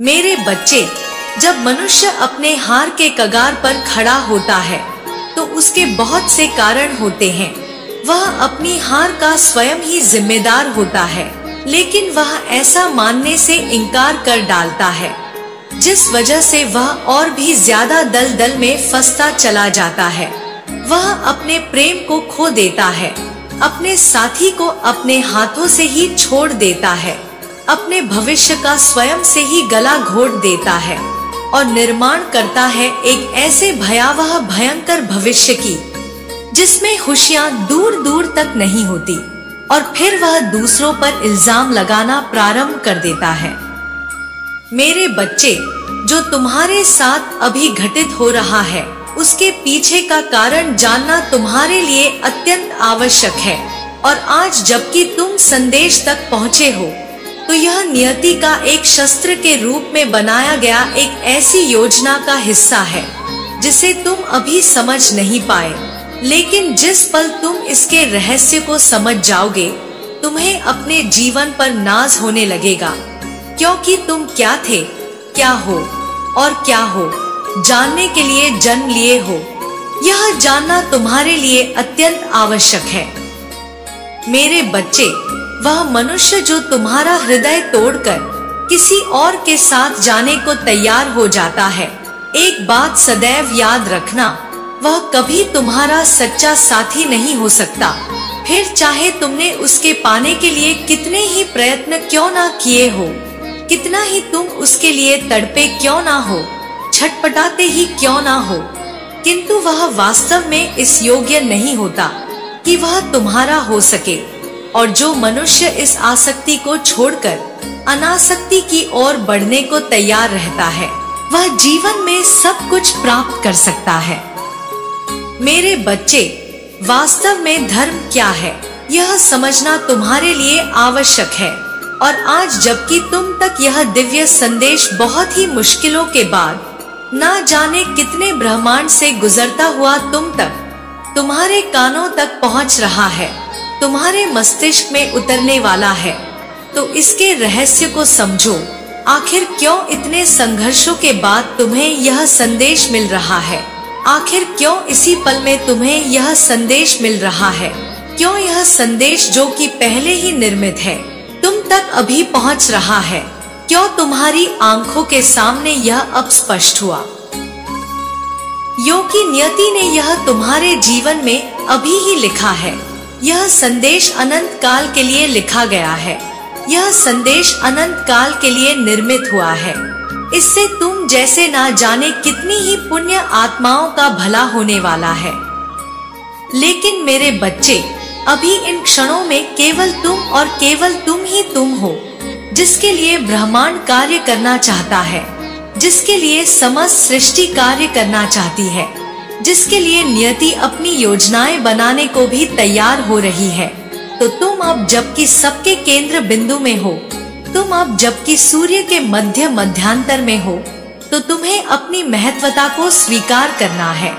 मेरे बच्चे, जब मनुष्य अपने हार के कगार पर खड़ा होता है तो उसके बहुत से कारण होते हैं। वह अपनी हार का स्वयं ही जिम्मेदार होता है, लेकिन वह ऐसा मानने से इनकार कर डालता है, जिस वजह से वह और भी ज्यादा दलदल में फंसता चला जाता है। वह अपने प्रेम को खो देता है, अपने साथी को अपने हाथों से ही छोड़ देता है, अपने भविष्य का स्वयं से ही गला घोट देता है और निर्माण करता है एक ऐसे भयावह भयंकर भविष्य की जिसमें खुशियां दूर दूर तक नहीं होती, और फिर वह दूसरों पर इल्जाम लगाना प्रारंभ कर देता है। मेरे बच्चे, जो तुम्हारे साथ अभी घटित हो रहा है उसके पीछे का कारण जानना तुम्हारे लिए अत्यंत आवश्यक है। और आज जबकि तुम संदेश तक पहुँचे हो तो यह नियति का एक शस्त्र के रूप में बनाया गया एक ऐसी योजना का हिस्सा है जिसे तुम अभी समझ नहीं पाए, लेकिन जिस पल तुम इसके रहस्य को समझ जाओगे तुम्हें अपने जीवन पर नाज होने लगेगा, क्योंकि तुम क्या थे, क्या हो और क्या हो जानने के लिए जन्म लिए हो। यह जानना तुम्हारे लिए अत्यंत आवश्यक है। मेरे बच्चे, वह मनुष्य जो तुम्हारा हृदय तोड़कर किसी और के साथ जाने को तैयार हो जाता है, एक बात सदैव याद रखना, वह कभी तुम्हारा सच्चा साथी नहीं हो सकता। फिर चाहे तुमने उसके पाने के लिए कितने ही प्रयत्न क्यों ना किए हो, कितना ही तुम उसके लिए तड़पे क्यों ना हो, छटपटाते ही क्यों ना हो, किंतु वह वास्तव में इस योग्य नहीं होता कि वह तुम्हारा हो सके। और जो मनुष्य इस आसक्ति को छोड़कर अनासक्ति की ओर बढ़ने को तैयार रहता है वह जीवन में सब कुछ प्राप्त कर सकता है। मेरे बच्चे, वास्तव में धर्म क्या है यह समझना तुम्हारे लिए आवश्यक है। और आज जबकि तुम तक यह दिव्य संदेश बहुत ही मुश्किलों के बाद ना जाने कितने ब्रह्मांड से गुजरता हुआ तुम तक, तुम्हारे कानों तक पहुंच रहा है, तुम्हारे मस्तिष्क में उतरने वाला है, तो इसके रहस्य को समझो। आखिर क्यों इतने संघर्षों के बाद तुम्हें यह संदेश मिल रहा है? आखिर क्यों इसी पल में तुम्हें यह संदेश मिल रहा है? क्यों यह संदेश जो कि पहले ही निर्मित है तुम तक अभी पहुंच रहा है? क्यों तुम्हारी आंखों के सामने यह अब स्पष्ट हुआ? क्योंकि नियति ने यह तुम्हारे जीवन में अभी ही लिखा है। यह संदेश अनंत काल के लिए लिखा गया है। यह संदेश अनंत काल के लिए निर्मित हुआ है। इससे तुम जैसे ना जाने कितनी ही पुण्य आत्माओं का भला होने वाला है। लेकिन मेरे बच्चे, अभी इन क्षणों में केवल तुम और केवल तुम ही तुम हो, जिसके लिए ब्रह्मांड कार्य करना चाहता है, जिसके लिए समस्त सृष्टि कार्य करना चाहती है, जिसके लिए नियति अपनी योजनाएं बनाने को भी तैयार हो रही है। तो तुम अब जबकि सबके केंद्र बिंदु में हो, तुम अब जबकि सूर्य के मध्य मध्यांतर में हो, तो तुम्हें अपनी महत्वता को स्वीकार करना है।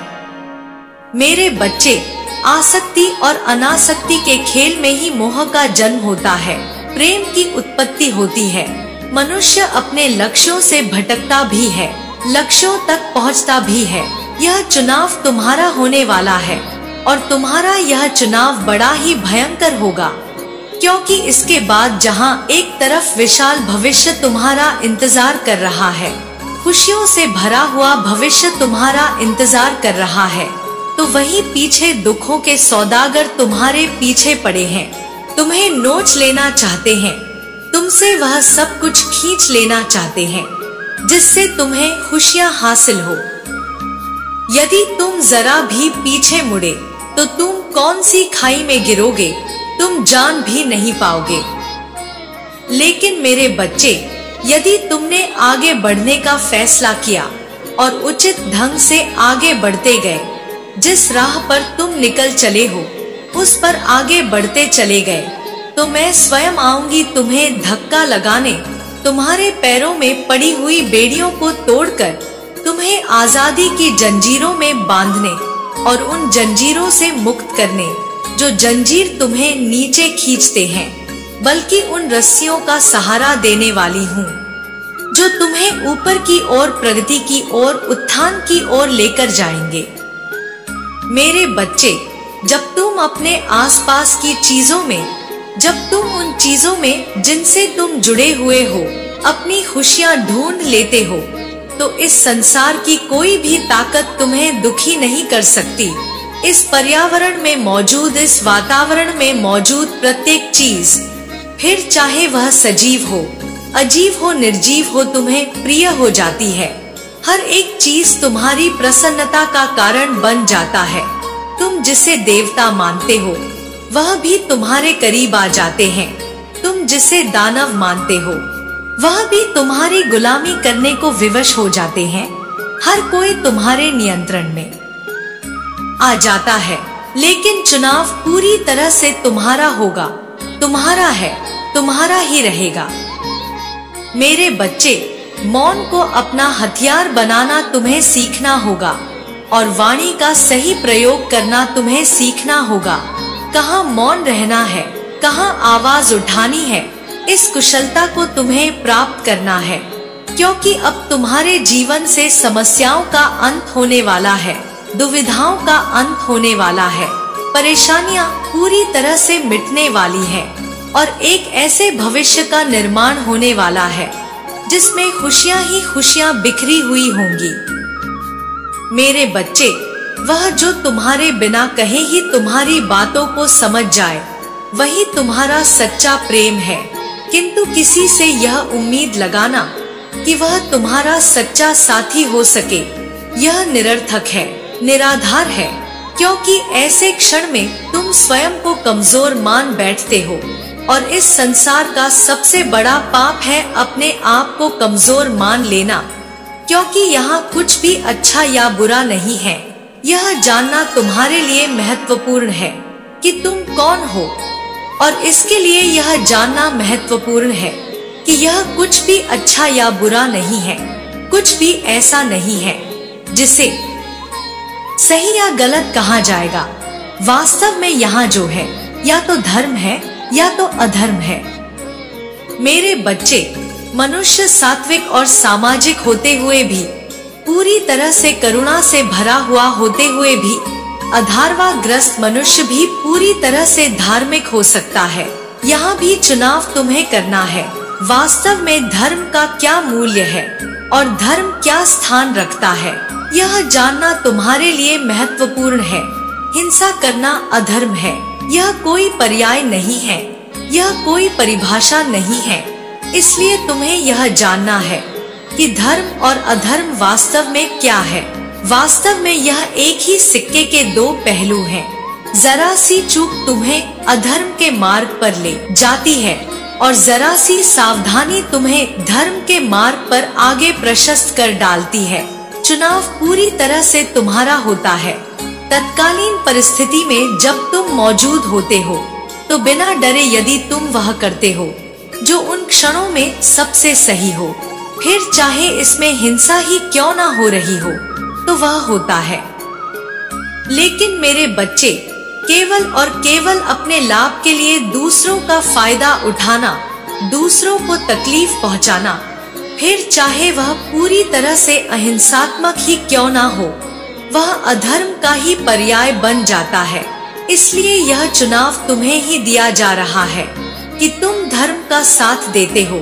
मेरे बच्चे, आसक्ति और अनासक्ति के खेल में ही मोह का जन्म होता है, प्रेम की उत्पत्ति होती है। मनुष्य अपने लक्ष्यों से भटकता भी है, लक्ष्यों तक पहुंचता भी है। यह चुनाव तुम्हारा होने वाला है और तुम्हारा यह चुनाव बड़ा ही भयंकर होगा, क्योंकि इसके बाद जहां एक तरफ विशाल भविष्य तुम्हारा इंतजार कर रहा है, खुशियों से भरा हुआ भविष्य तुम्हारा इंतजार कर रहा है, तो वहीं पीछे दुखों के सौदागर तुम्हारे पीछे पड़े हैं, तुम्हें नोच लेना चाहते हैं, तुमसे वह सब कुछ खींच लेना चाहते हैं जिससे तुम्हें खुशियां हासिल हो। यदि तुम जरा भी पीछे मुड़े तो तुम कौन सी खाई में गिरोगे तुम जान भी नहीं पाओगे। लेकिन मेरे बच्चे, यदि तुमने आगे बढ़ने का फैसला किया और उचित ढंग से आगे बढ़ते गए, जिस राह पर तुम निकल चले हो उस पर आगे बढ़ते चले गए, तो मैं स्वयं आऊंगी तुम्हें धक्का लगाने, तुम्हारे पैरों में पड़ी हुई बेड़ियों को तोड़कर तुम्हें आजादी की जंजीरों में बांधने और उन जंजीरों से मुक्त करने जो जंजीर तुम्हें नीचे खींचते हैं, बल्कि उन रस्सियों का सहारा देने वाली हूँ। जो तुम्हें ऊपर की ओर, प्रगति की ओर, उत्थान की ओर लेकर जाएंगे। मेरे बच्चे, जब तुम अपने आसपास की चीजों में, जब तुम उन चीजों में जिनसे तुम जुड़े हुए हो अपनी खुशियां ढूंढ लेते हो, तो इस संसार की कोई भी ताकत तुम्हें दुखी नहीं कर सकती। इस पर्यावरण में मौजूद, इस वातावरण में मौजूद प्रत्येक चीज, फिर चाहे वह सजीव हो, अजीब हो, निर्जीव हो, तुम्हें प्रिय हो जाती है। हर एक चीज तुम्हारी प्रसन्नता का कारण बन जाता है। तुम जिसे देवता मानते हो वह भी तुम्हारे करीब आ जाते हैं। तुम जिसे दानव मानते हो वह भी तुम्हारी गुलामी करने को विवश हो जाते हैं। हर कोई तुम्हारे नियंत्रण में आ जाता है, लेकिन चुनाव पूरी तरह से तुम्हारा होगा, तुम्हारा है, तुम्हारा ही रहेगा। मेरे बच्चे, मौन को अपना हथियार बनाना तुम्हें सीखना होगा और वाणी का सही प्रयोग करना तुम्हें सीखना होगा। कहाँ मौन रहना है, कहाँ आवाज उठानी है, इस कुशलता को तुम्हें प्राप्त करना है, क्योंकि अब तुम्हारे जीवन से समस्याओं का अंत होने वाला है, दुविधाओं का अंत होने वाला है, परेशानियां पूरी तरह से मिटने वाली है और एक ऐसे भविष्य का निर्माण होने वाला है जिसमें खुशियां ही खुशियां बिखरी हुई होंगी। मेरे बच्चे, वह जो तुम्हारे बिना कहे ही तुम्हारी बातों को समझ जाए वही तुम्हारा सच्चा प्रेम है, किंतु किसी से यह उम्मीद लगाना कि वह तुम्हारा सच्चा साथी हो सके, यह निरर्थक है, निराधार है, क्योंकि ऐसे क्षण में तुम स्वयं को कमजोर मान बैठते हो और इस संसार का सबसे बड़ा पाप है अपने आप को कमजोर मान लेना, क्योंकि यहाँ कुछ भी अच्छा या बुरा नहीं है। यह जानना तुम्हारे लिए महत्वपूर्ण है कि तुम कौन हो, और इसके लिए यह जानना महत्वपूर्ण है कि यह कुछ भी अच्छा या बुरा नहीं है, कुछ भी ऐसा नहीं है जिसे सही या गलत कहा जाएगा। वास्तव में यहाँ जो है या तो धर्म है या तो अधर्म है। मेरे बच्चे, मनुष्य सात्विक और सामाजिक होते हुए भी, पूरी तरह से करुणा से भरा हुआ होते हुए भी, अधार्वाग्रस्त मनुष्य भी पूरी तरह से धार्मिक हो सकता है। यहाँ भी चुनाव तुम्हें करना है। वास्तव में धर्म का क्या मूल्य है और धर्म क्या स्थान रखता है, यह जानना तुम्हारे लिए महत्वपूर्ण है। हिंसा करना अधर्म है, यह कोई पर्याय नहीं है, यह कोई परिभाषा नहीं है। इसलिए तुम्हें यह जानना है कि धर्म और अधर्म वास्तव में क्या है। वास्तव में यह एक ही सिक्के के दो पहलू हैं। जरा सी चूक तुम्हें अधर्म के मार्ग पर ले जाती है और जरा सी सावधानी तुम्हें धर्म के मार्ग पर आगे प्रशस्त कर डालती है। चुनाव पूरी तरह से तुम्हारा होता है। तत्कालीन परिस्थिति में जब तुम मौजूद होते हो तो बिना डरे यदि तुम वह करते हो जो उन क्षणों में सबसे सही हो, फिर चाहे इसमें हिंसा ही क्यों ना हो रही हो, तो वह होता है। लेकिन मेरे बच्चे, केवल और केवल अपने लाभ के लिए दूसरों का फायदा उठाना, दूसरों को तकलीफ पहुंचाना, फिर चाहे वह पूरी तरह से अहिंसात्मक ही क्यों ना हो, वह अधर्म का ही पर्याय बन जाता है। इसलिए यह चुनाव तुम्हें ही दिया जा रहा है कि तुम धर्म का साथ देते हो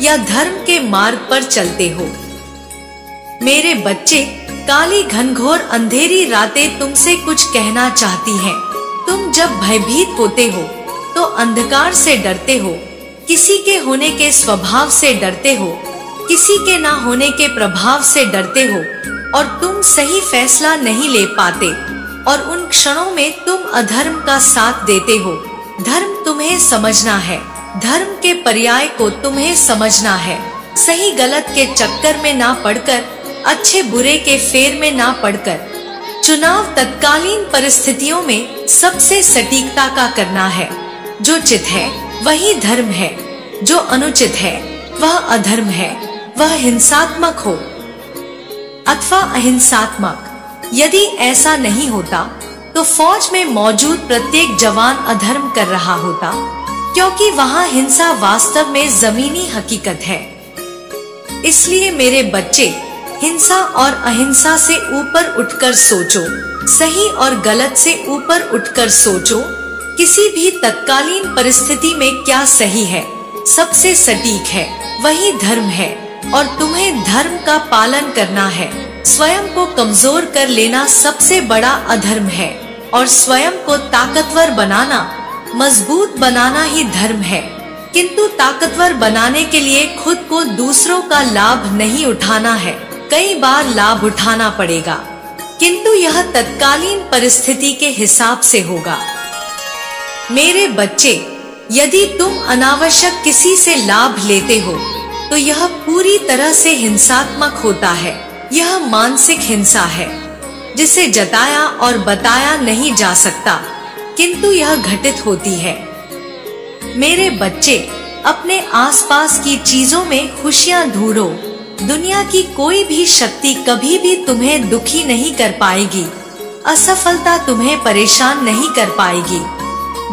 या धर्म के मार्ग पर चलते हो। मेरे बच्चे, काली घनघोर अंधेरी रातें तुमसे कुछ कहना चाहती हैं। तुम जब भयभीत होते हो तो अंधकार से डरते हो, किसी के होने के स्वभाव से डरते हो, किसी के ना होने के प्रभाव से डरते हो और तुम सही फैसला नहीं ले पाते और उन क्षणों में तुम अधर्म का साथ देते हो। धर्म तुम्हें समझना है, धर्म के पर्याय को तुम्हें समझना है। सही गलत के चक्कर में ना पड़कर, अच्छे बुरे के फेर में ना पड़कर, चुनाव तत्कालीन परिस्थितियों में सबसे सटीकता का करना है। जो चित है वही धर्म है, जो अनुचित है वह अधर्म है। वह हिंसात्मक हो अथवा अहिंसात्मक। यदि ऐसा नहीं होता तो फौज में मौजूद प्रत्येक जवान अधर्म कर रहा होता, क्योंकि वहाँ हिंसा वास्तव में जमीनी हकीकत है। इसलिए मेरे बच्चे, हिंसा और अहिंसा से ऊपर उठकर सोचो, सही और गलत से ऊपर उठकर सोचो। किसी भी तत्कालीन परिस्थिति में क्या सही है, सबसे सटीक है, वही धर्म है और तुम्हें धर्म का पालन करना है। स्वयं को कमजोर कर लेना सबसे बड़ा अधर्म है और स्वयं को ताकतवर बनाना, मजबूत बनाना ही धर्म है। किंतु ताकतवर बनाने के लिए खुद को दूसरों का लाभ नहीं उठाना है, कई बार लाभ उठाना पड़ेगा, किंतु यह तत्कालीन परिस्थिति के हिसाब से होगा। मेरे बच्चे, यदि तुम अनावश्यक किसी से लाभ लेते हो तो यह पूरी तरह से हिंसात्मक होता है। यह मानसिक हिंसा है जिसे जताया और बताया नहीं जा सकता, किंतु यह घटित होती है। मेरे बच्चे, अपने आसपास की चीजों में खुशियां ढूंढो। दुनिया की कोई भी शक्ति कभी भी तुम्हें दुखी नहीं कर पाएगी, असफलता तुम्हें परेशान नहीं कर पाएगी।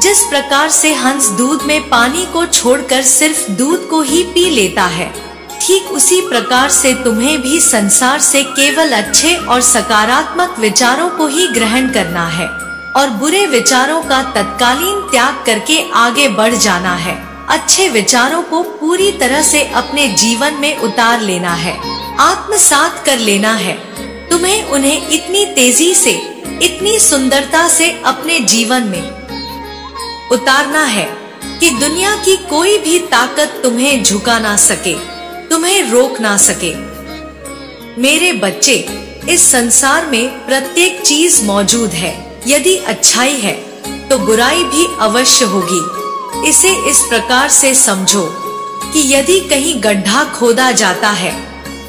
जिस प्रकार से हंस दूध में पानी को छोड़कर सिर्फ दूध को ही पी लेता है, ठीक उसी प्रकार से तुम्हें भी संसार से केवल अच्छे और सकारात्मक विचारों को ही ग्रहण करना है और बुरे विचारों का तत्कालीन त्याग करके आगे बढ़ जाना है। अच्छे विचारों को पूरी तरह से अपने जीवन में उतार लेना है, आत्मसात कर लेना है। तुम्हें उन्हें इतनी तेजी से, इतनी सुंदरता से अपने जीवन में उतारना है कि दुनिया की कोई भी ताकत तुम्हें झुका ना सके, तुम्हें रोक ना सके। मेरे बच्चे, इस संसार में प्रत्येक चीज मौजूद है। यदि अच्छाई है तो बुराई भी अवश्य होगी। इसे इस प्रकार से समझो कि यदि कहीं गड्ढा खोदा जाता है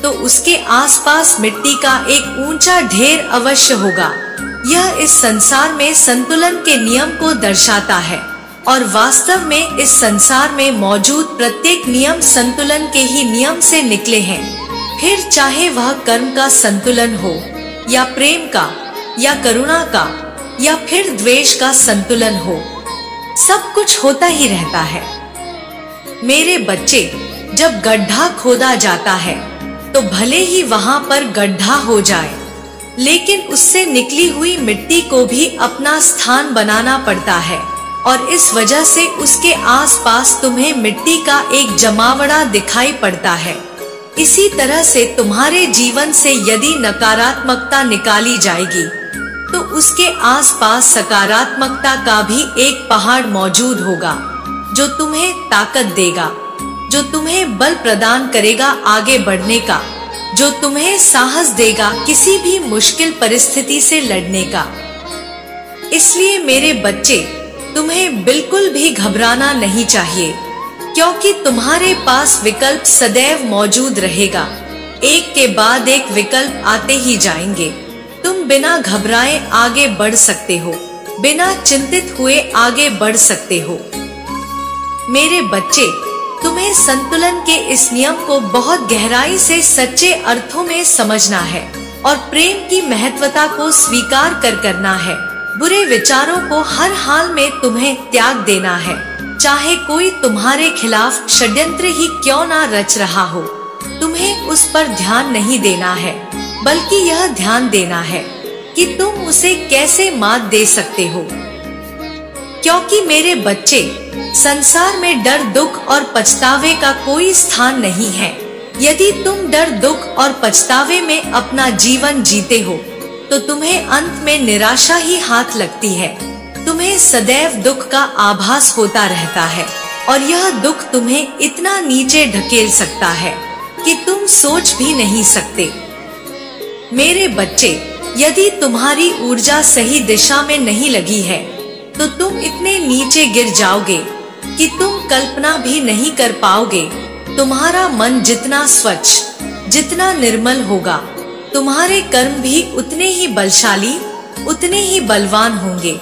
तो उसके आसपास मिट्टी का एक ऊंचा ढेर अवश्य होगा। यह इस संसार में संतुलन के नियम को दर्शाता है और वास्तव में इस संसार में मौजूद प्रत्येक नियम संतुलन के ही नियम से निकले हैं। फिर चाहे वह कर्म का संतुलन हो या प्रेम का या करुणा का या फिर द्वेष का संतुलन हो, सब कुछ होता ही रहता है। मेरे बच्चे, जब गड्ढा खोदा जाता है तो भले ही वहाँ पर गड्ढा हो जाए, लेकिन उससे निकली हुई मिट्टी को भी अपना स्थान बनाना पड़ता है और इस वजह से उसके आसपास तुम्हें मिट्टी का एक जमावड़ा दिखाई पड़ता है। इसी तरह से तुम्हारे जीवन से यदि नकारात्मकता निकाली जाएगी तो उसके आसपास सकारात्मकता का भी एक पहाड़ मौजूद होगा जो तुम्हें ताकत देगा, जो तुम्हें बल प्रदान करेगा आगे बढ़ने का, जो तुम्हें साहस देगा किसी भी मुश्किल परिस्थिति से लड़ने का। इसलिए मेरे बच्चे, तुम्हें बिल्कुल भी घबराना नहीं चाहिए, क्योंकि तुम्हारे पास विकल्प सदैव मौजूद रहेगा। एक के बाद एक विकल्प आते ही जाएंगे। तुम बिना घबराए आगे बढ़ सकते हो, बिना चिंतित हुए आगे बढ़ सकते हो। मेरे बच्चे, तुम्हें संतुलन के इस नियम को बहुत गहराई से सच्चे अर्थों में समझना है और प्रेम की महत्वता को स्वीकार कर करना है। बुरे विचारों को हर हाल में तुम्हें त्याग देना है, चाहे कोई तुम्हारे खिलाफ षड्यंत्र ही क्यों ना रच रहा हो। तुम्हें उस पर ध्यान नहीं देना है, बल्कि यह ध्यान देना है कि तुम उसे कैसे मात दे सकते हो। क्योंकि मेरे बच्चे, संसार में डर, दुख और पछतावे का कोई स्थान नहीं है। यदि तुम डर, दुख और पछतावे में अपना जीवन जीते हो तो तुम्हें अंत में निराशा ही हाथ लगती है। तुम्हें सदैव दुख का आभास होता रहता है और यह दुख तुम्हें इतना नीचे ढकेल सकता है कि तुम सोच भी नहीं सकते। मेरे बच्चे, यदि तुम्हारी ऊर्जा सही दिशा में नहीं लगी है तो तुम इतने नीचे गिर जाओगे कि तुम कल्पना भी नहीं कर पाओगे। तुम्हारा मन जितना स्वच्छ, जितना निर्मल होगा, तुम्हारे कर्म भी उतने ही बलशाली, उतने ही बलवान होंगे।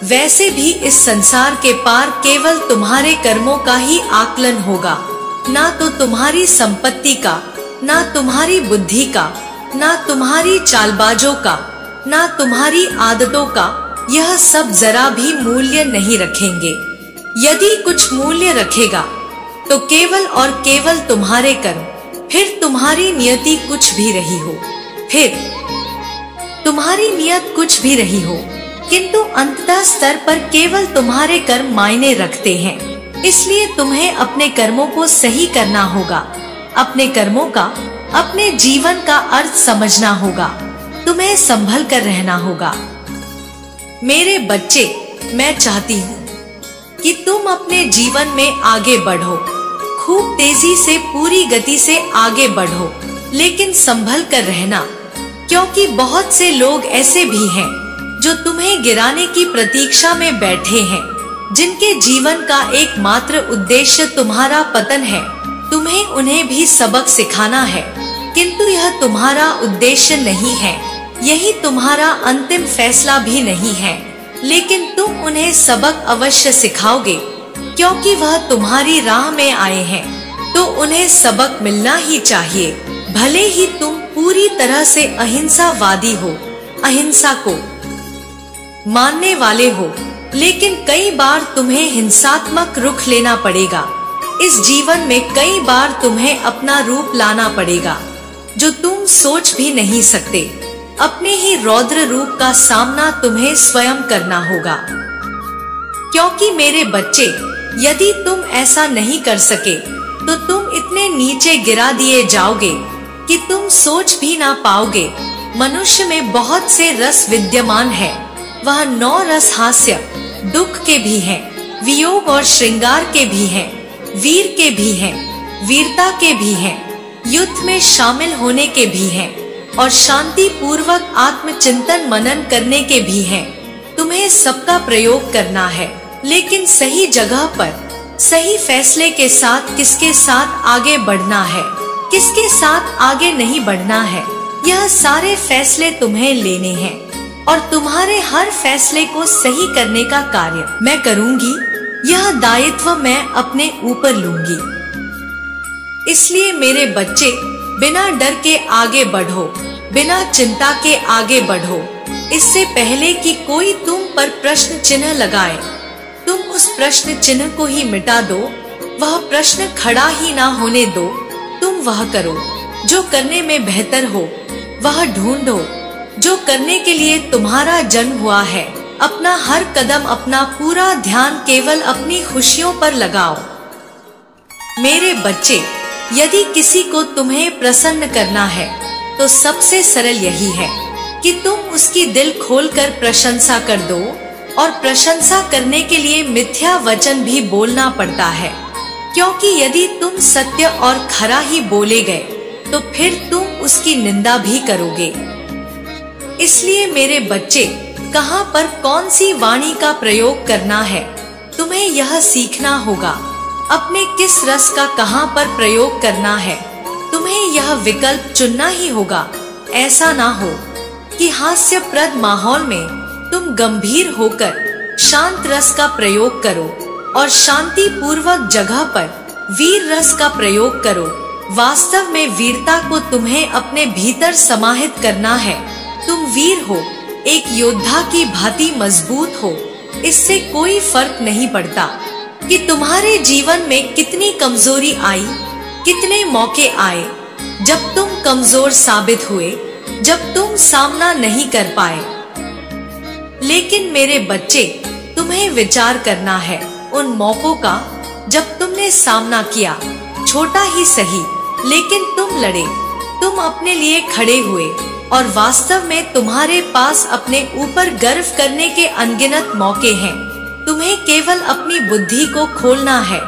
वैसे भी इस संसार के पार केवल तुम्हारे कर्मों का ही आकलन होगा, ना तो तुम्हारी संपत्ति का, ना तुम्हारी बुद्धि का, ना तुम्हारी चालबाजों का, ना तुम्हारी आदतों का। यह सब जरा भी मूल्य नहीं रखेंगे। यदि कुछ मूल्य रखेगा तो केवल और केवल तुम्हारे कर्म, फिर तुम्हारी नियति कुछ भी रही हो, फिर तुम्हारी नियत कुछ भी रही हो, किंतु अंततः स्तर पर केवल तुम्हारे कर्म मायने रखते हैं। इसलिए तुम्हें अपने कर्मों को सही करना होगा, अपने कर्मों का, अपने जीवन का अर्थ समझना होगा, तुम्हें संभल कर रहना होगा। मेरे बच्चे, मैं चाहती हूँ कि तुम अपने जीवन में आगे बढ़ो, खूब तेजी से, पूरी गति से आगे बढ़ो, लेकिन संभल कर रहना, क्योंकि बहुत से लोग ऐसे भी हैं जो तुम्हें गिराने की प्रतीक्षा में बैठे हैं, जिनके जीवन का एकमात्र उद्देश्य तुम्हारा पतन है। तुम्हें उन्हें भी सबक सिखाना है, किंतु यह तुम्हारा उद्देश्य नहीं है, यही तुम्हारा अंतिम फैसला भी नहीं है, लेकिन तुम उन्हें सबक अवश्य सिखाओगे, क्योंकि वह तुम्हारी राह में आए हैं, तो उन्हें सबक मिलना ही चाहिए। भले ही तुम पूरी तरह से अहिंसावादी हो, अहिंसा को मानने वाले हो, लेकिन कई बार तुम्हें हिंसात्मक रुख लेना पड़ेगा। इस जीवन में कई बार तुम्हें अपना रूप लाना पड़ेगा, जो तुम सोच भी नहीं सकते। अपने ही रौद्र रूप का सामना तुम्हें स्वयं करना होगा, क्योंकि मेरे बच्चे, यदि तुम ऐसा नहीं कर सके तो तुम इतने नीचे गिरा दिए जाओगे कि तुम सोच भी ना पाओगे। मनुष्य में बहुत से रस विद्यमान है, वह 9 रस हास्य, दुख के भी हैं, वियोग और श्रृंगार के भी हैं, वीर के भी हैं, वीरता के भी हैं, युद्ध में शामिल होने के भी हैं, और शांति पूर्वक आत्मचिंतन मनन करने के भी हैं। तुम्हें सबका प्रयोग करना है, लेकिन सही जगह पर, सही फैसले के साथ। किसके साथ आगे बढ़ना है, किसके साथ आगे नहीं बढ़ना है, यह सारे फैसले तुम्हें लेने हैं, और तुम्हारे हर फैसले को सही करने का कार्य मैं करूंगी। यह दायित्व मैं अपने ऊपर लूंगी। इसलिए मेरे बच्चे, बिना डर के आगे बढ़ो, बिना चिंता के आगे बढ़ो। इससे पहले कि कोई तुम पर प्रश्न चिन्ह लगाए, तुम उस प्रश्न चिन्ह को ही मिटा दो, वह प्रश्न खड़ा ही ना होने दो। तुम वह करो जो करने में बेहतर हो, वह ढूंढो जो करने के लिए तुम्हारा जन्म हुआ है। अपना हर कदम, अपना पूरा ध्यान केवल अपनी खुशियों पर लगाओ। मेरे बच्चे, यदि किसी को तुम्हें प्रसन्न करना है तो सबसे सरल यही है कि तुम उसकी दिल खोलकर प्रशंसा कर दो, और प्रशंसा करने के लिए मिथ्या वचन भी बोलना पड़ता है, क्योंकि यदि तुम सत्य और खरा ही बोले गए तो फिर तुम उसकी निंदा भी करोगे। इसलिए मेरे बच्चे, कहाँ पर कौन सी वाणी का प्रयोग करना है, तुम्हें यह सीखना होगा। अपने किस रस का कहाँ पर प्रयोग करना है, तुम्हें यह विकल्प चुनना ही होगा। ऐसा ना हो कि हास्यप्रद माहौल में तुम गंभीर होकर शांत रस का प्रयोग करो, और शांति पूर्वक जगह पर वीर रस का प्रयोग करो। वास्तव में वीरता को तुम्हें अपने भीतर समाहित करना है। तुम वीर हो, एक योद्धा की भांति मजबूत हो। इससे कोई फर्क नहीं पड़ता कि तुम्हारे जीवन में कितनी कमजोरी आई, कितने मौके आए जब तुम कमजोर साबित हुए, जब तुम सामना नहीं कर पाए। लेकिन मेरे बच्चे, तुम्हें विचार करना है उन मौकों का जब तुमने सामना किया। छोटा ही सही, लेकिन तुम लड़े, तुम अपने लिए खड़े हुए, और वास्तव में तुम्हारे पास अपने ऊपर गर्व करने के अनगिनत मौके हैं। तुम्हें केवल अपनी बुद्धि को खोलना है।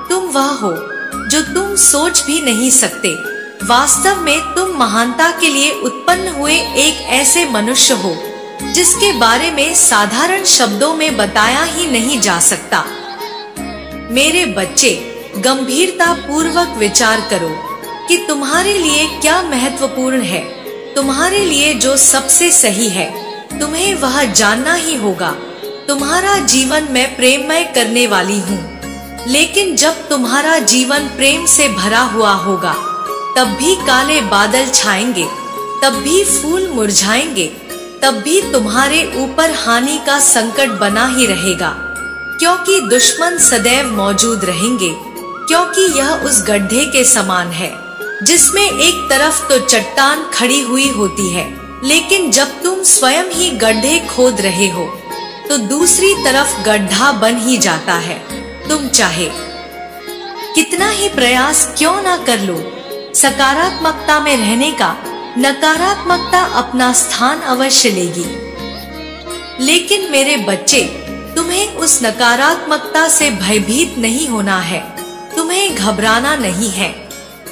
तुम वह हो जो तुम सोच भी नहीं सकते। वास्तव में तुम महानता के लिए उत्पन्न हुए एक ऐसे मनुष्य हो जिसके बारे में साधारण शब्दों में बताया ही नहीं जा सकता। मेरे बच्चे, गंभीरता पूर्वक विचार करो कि तुम्हारे लिए क्या महत्वपूर्ण है। तुम्हारे लिए जो सबसे सही है, तुम्हें वह जानना ही होगा। तुम्हारा जीवन मैं प्रेममय करने वाली हूँ, लेकिन जब तुम्हारा जीवन प्रेम से भरा हुआ होगा, तब भी काले बादल छाएंगे, तब भी फूल मुरझाएंगे, तब भी तुम्हारे ऊपर हानि का संकट बना ही रहेगा, क्योंकि दुश्मन सदैव मौजूद रहेंगे, क्योंकि यह उस गड्ढे के समान है जिसमें एक तरफ तो चट्टान खड़ी हुई होती है, लेकिन जब तुम स्वयं ही गड्ढे खोद रहे हो तो दूसरी तरफ गड्ढा बन ही जाता है। तुम चाहे कितना ही प्रयास क्यों ना कर लो, सकारात्मकता में रहने का नकारात्मकता अपना स्थान अवश्य लेगी। लेकिन मेरे बच्चे, तुम्हें उस नकारात्मकता से भयभीत नहीं होना है, तुम्हें घबराना नहीं है,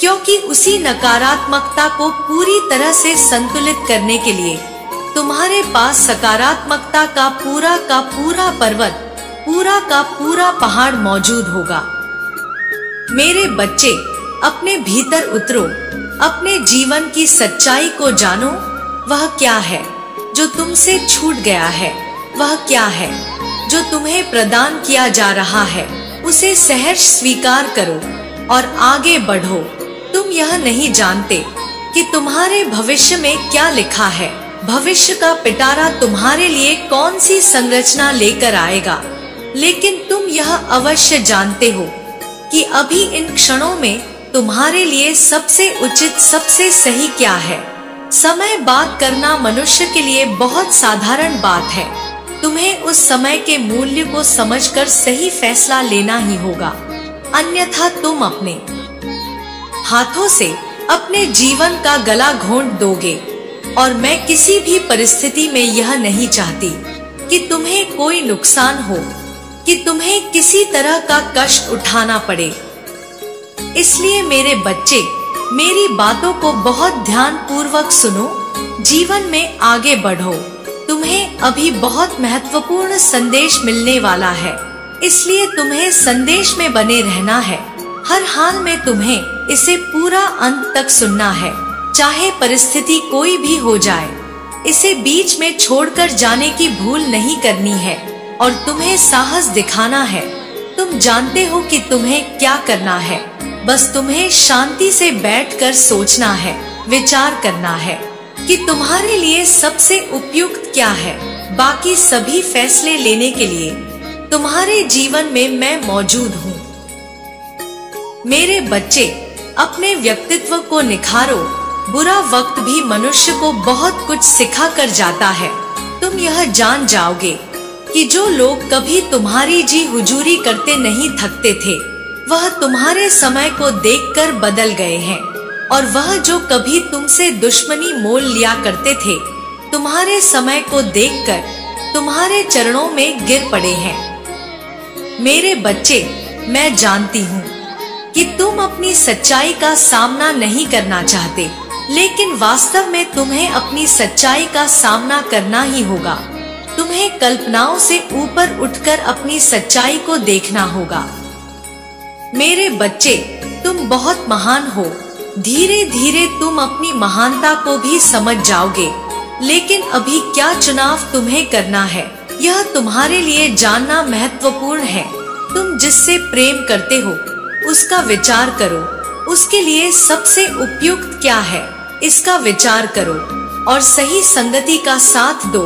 क्योंकि उसी नकारात्मकता को पूरी तरह से संतुलित करने के लिए तुम्हारे पास सकारात्मकता का पूरा पर्वत, पूरा का पूरा पहाड़ मौजूद होगा। मेरे बच्चे, अपने भीतर उतरो, अपने जीवन की सच्चाई को जानो। वह क्या है जो तुमसे छूट गया है? वह क्या है जो तुम्हें प्रदान किया जा रहा है? उसे सहर्ष स्वीकार करो और आगे बढ़ो। तुम यह नहीं जानते कि तुम्हारे भविष्य में क्या लिखा है। भविष्य का पिटारा तुम्हारे लिए कौन सी संरचना लेकर आएगा, लेकिन तुम यह अवश्य जानते हो कि अभी इन क्षणों में तुम्हारे लिए सबसे उचित, सबसे सही क्या है। समय बात करना मनुष्य के लिए बहुत साधारण बात है। तुम्हें उस समय के मूल्य को समझकर सही फैसला लेना ही होगा, अन्यथा तुम अपने हाथों से अपने जीवन का गला घोंट दोगे। और मैं किसी भी परिस्थिति में यह नहीं चाहती कि तुम्हें कोई नुकसान हो, कि तुम्हें किसी तरह का कष्ट उठाना पड़े। इसलिए मेरे बच्चे, मेरी बातों को बहुत ध्यान पूर्वक सुनो, जीवन में आगे बढ़ो। तुम्हें अभी बहुत महत्वपूर्ण संदेश मिलने वाला है, इसलिए तुम्हें संदेश में बने रहना है। हर हाल में तुम्हें इसे पूरा अंत तक सुनना है, चाहे परिस्थिति कोई भी हो जाए। इसे बीच में छोड़कर जाने की भूल नहीं करनी है और तुम्हें साहस दिखाना है। तुम जानते हो कि तुम्हें क्या करना है, बस तुम्हें शांति से बैठकर सोचना है, विचार करना है कि तुम्हारे लिए सबसे उपयुक्त क्या है। बाकी सभी फैसले लेने के लिए तुम्हारे जीवन में मैं मौजूद हूँ। मेरे बच्चे, अपने व्यक्तित्व को निखारो। बुरा वक्त भी मनुष्य को बहुत कुछ सिखा कर जाता है। तुम यह जान जाओगे कि जो लोग कभी तुम्हारी जी हुजूरी करते नहीं थकते थे, वह तुम्हारे समय को देखकर बदल गए हैं, और वह जो कभी तुमसे दुश्मनी मोल लिया करते थे, तुम्हारे समय को देखकर तुम्हारे चरणों में गिर पड़े हैं। मेरे बच्चे, मैं जानती हूँ कि तुम अपनी सच्चाई का सामना नहीं करना चाहते, लेकिन वास्तव में तुम्हें अपनी सच्चाई का सामना करना ही होगा। तुम्हें कल्पनाओं से ऊपर उठकर अपनी सच्चाई को देखना होगा। मेरे बच्चे, तुम बहुत महान हो। धीरे धीरे तुम अपनी महानता को भी समझ जाओगे, लेकिन अभी क्या चुनाव तुम्हें करना है, यह तुम्हारे लिए जानना महत्वपूर्ण है। तुम जिससे प्रेम करते हो उसका विचार करो। उसके लिए सबसे उपयुक्त क्या है, इसका विचार करो और सही संगति का साथ दो।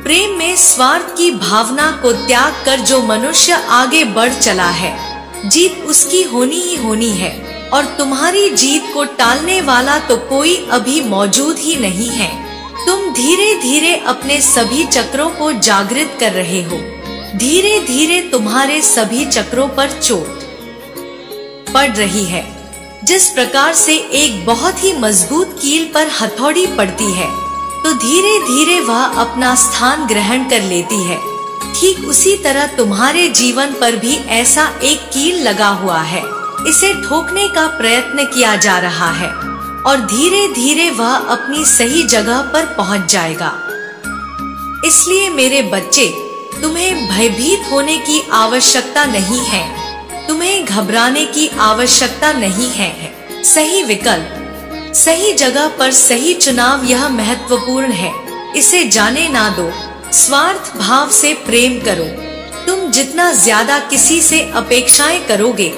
प्रेम में स्वार्थ की भावना को त्याग कर जो मनुष्य आगे बढ़ चला है, जीत उसकी होनी ही होनी है, और तुम्हारी जीत को टालने वाला तो कोई अभी मौजूद ही नहीं है। तुम धीरे धीरे अपने सभी चक्रों को जागृत कर रहे हो। धीरे धीरे तुम्हारे सभी चक्रों पर चोट पड़ रही है। जिस प्रकार से एक बहुत ही मजबूत कील पर हथौड़ी पड़ती है, तो धीरे धीरे वह अपना स्थान ग्रहण कर लेती है। ठीक उसी तरह तुम्हारे जीवन पर भी ऐसा एक कील लगा हुआ है। इसे ठोकने का प्रयत्न किया जा रहा है और धीरे धीरे वह अपनी सही जगह पर पहुंच जाएगा। इसलिए मेरे बच्चे, तुम्हें भयभीत होने की आवश्यकता नहीं है, तुम्हें घबराने की आवश्यकता नहीं है। सही विकल्प, सही जगह पर सही चुनाव, यह महत्वपूर्ण है। इसे जाने ना दो। स्वार्थ भाव से प्रेम करो। तुम जितना ज्यादा किसी से अपेक्षाएं करोगे,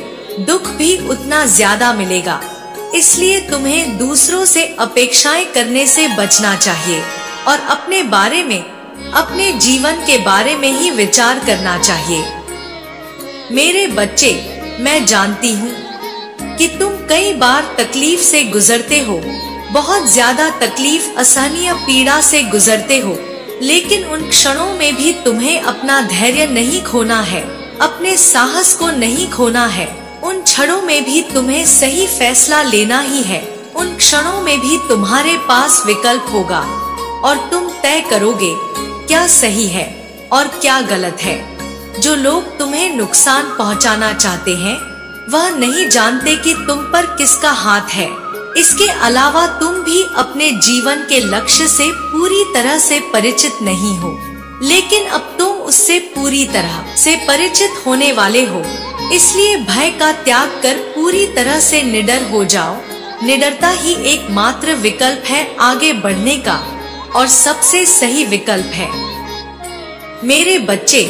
दुख भी उतना ज्यादा मिलेगा। इसलिए तुम्हें दूसरों से अपेक्षाएं करने से बचना चाहिए और अपने बारे में, अपने जीवन के बारे में ही विचार करना चाहिए। मेरे बच्चे, मैं जानती हूँ कि तुम कई बार तकलीफ से गुजरते हो, बहुत ज्यादा तकलीफ, असहनीय पीड़ा से गुजरते हो, लेकिन उन क्षणों में भी तुम्हें अपना धैर्य नहीं खोना है, अपने साहस को नहीं खोना है। उन क्षणों में भी तुम्हें सही फैसला लेना ही है। उन क्षणों में भी तुम्हारे पास विकल्प होगा और तुम तय करोगे क्या सही है और क्या गलत है। जो लोग तुम्हें नुकसान पहुंचाना चाहते हैं वह नहीं जानते कि तुम पर किसका हाथ है। इसके अलावा तुम भी अपने जीवन के लक्ष्य से पूरी तरह से परिचित नहीं हो, लेकिन अब तुम उससे पूरी तरह से परिचित होने वाले हो। इसलिए भय का त्याग कर पूरी तरह से निडर हो जाओ। निडरता ही एकमात्र विकल्प है आगे बढ़ने का और सबसे सही विकल्प है। मेरे बच्चे,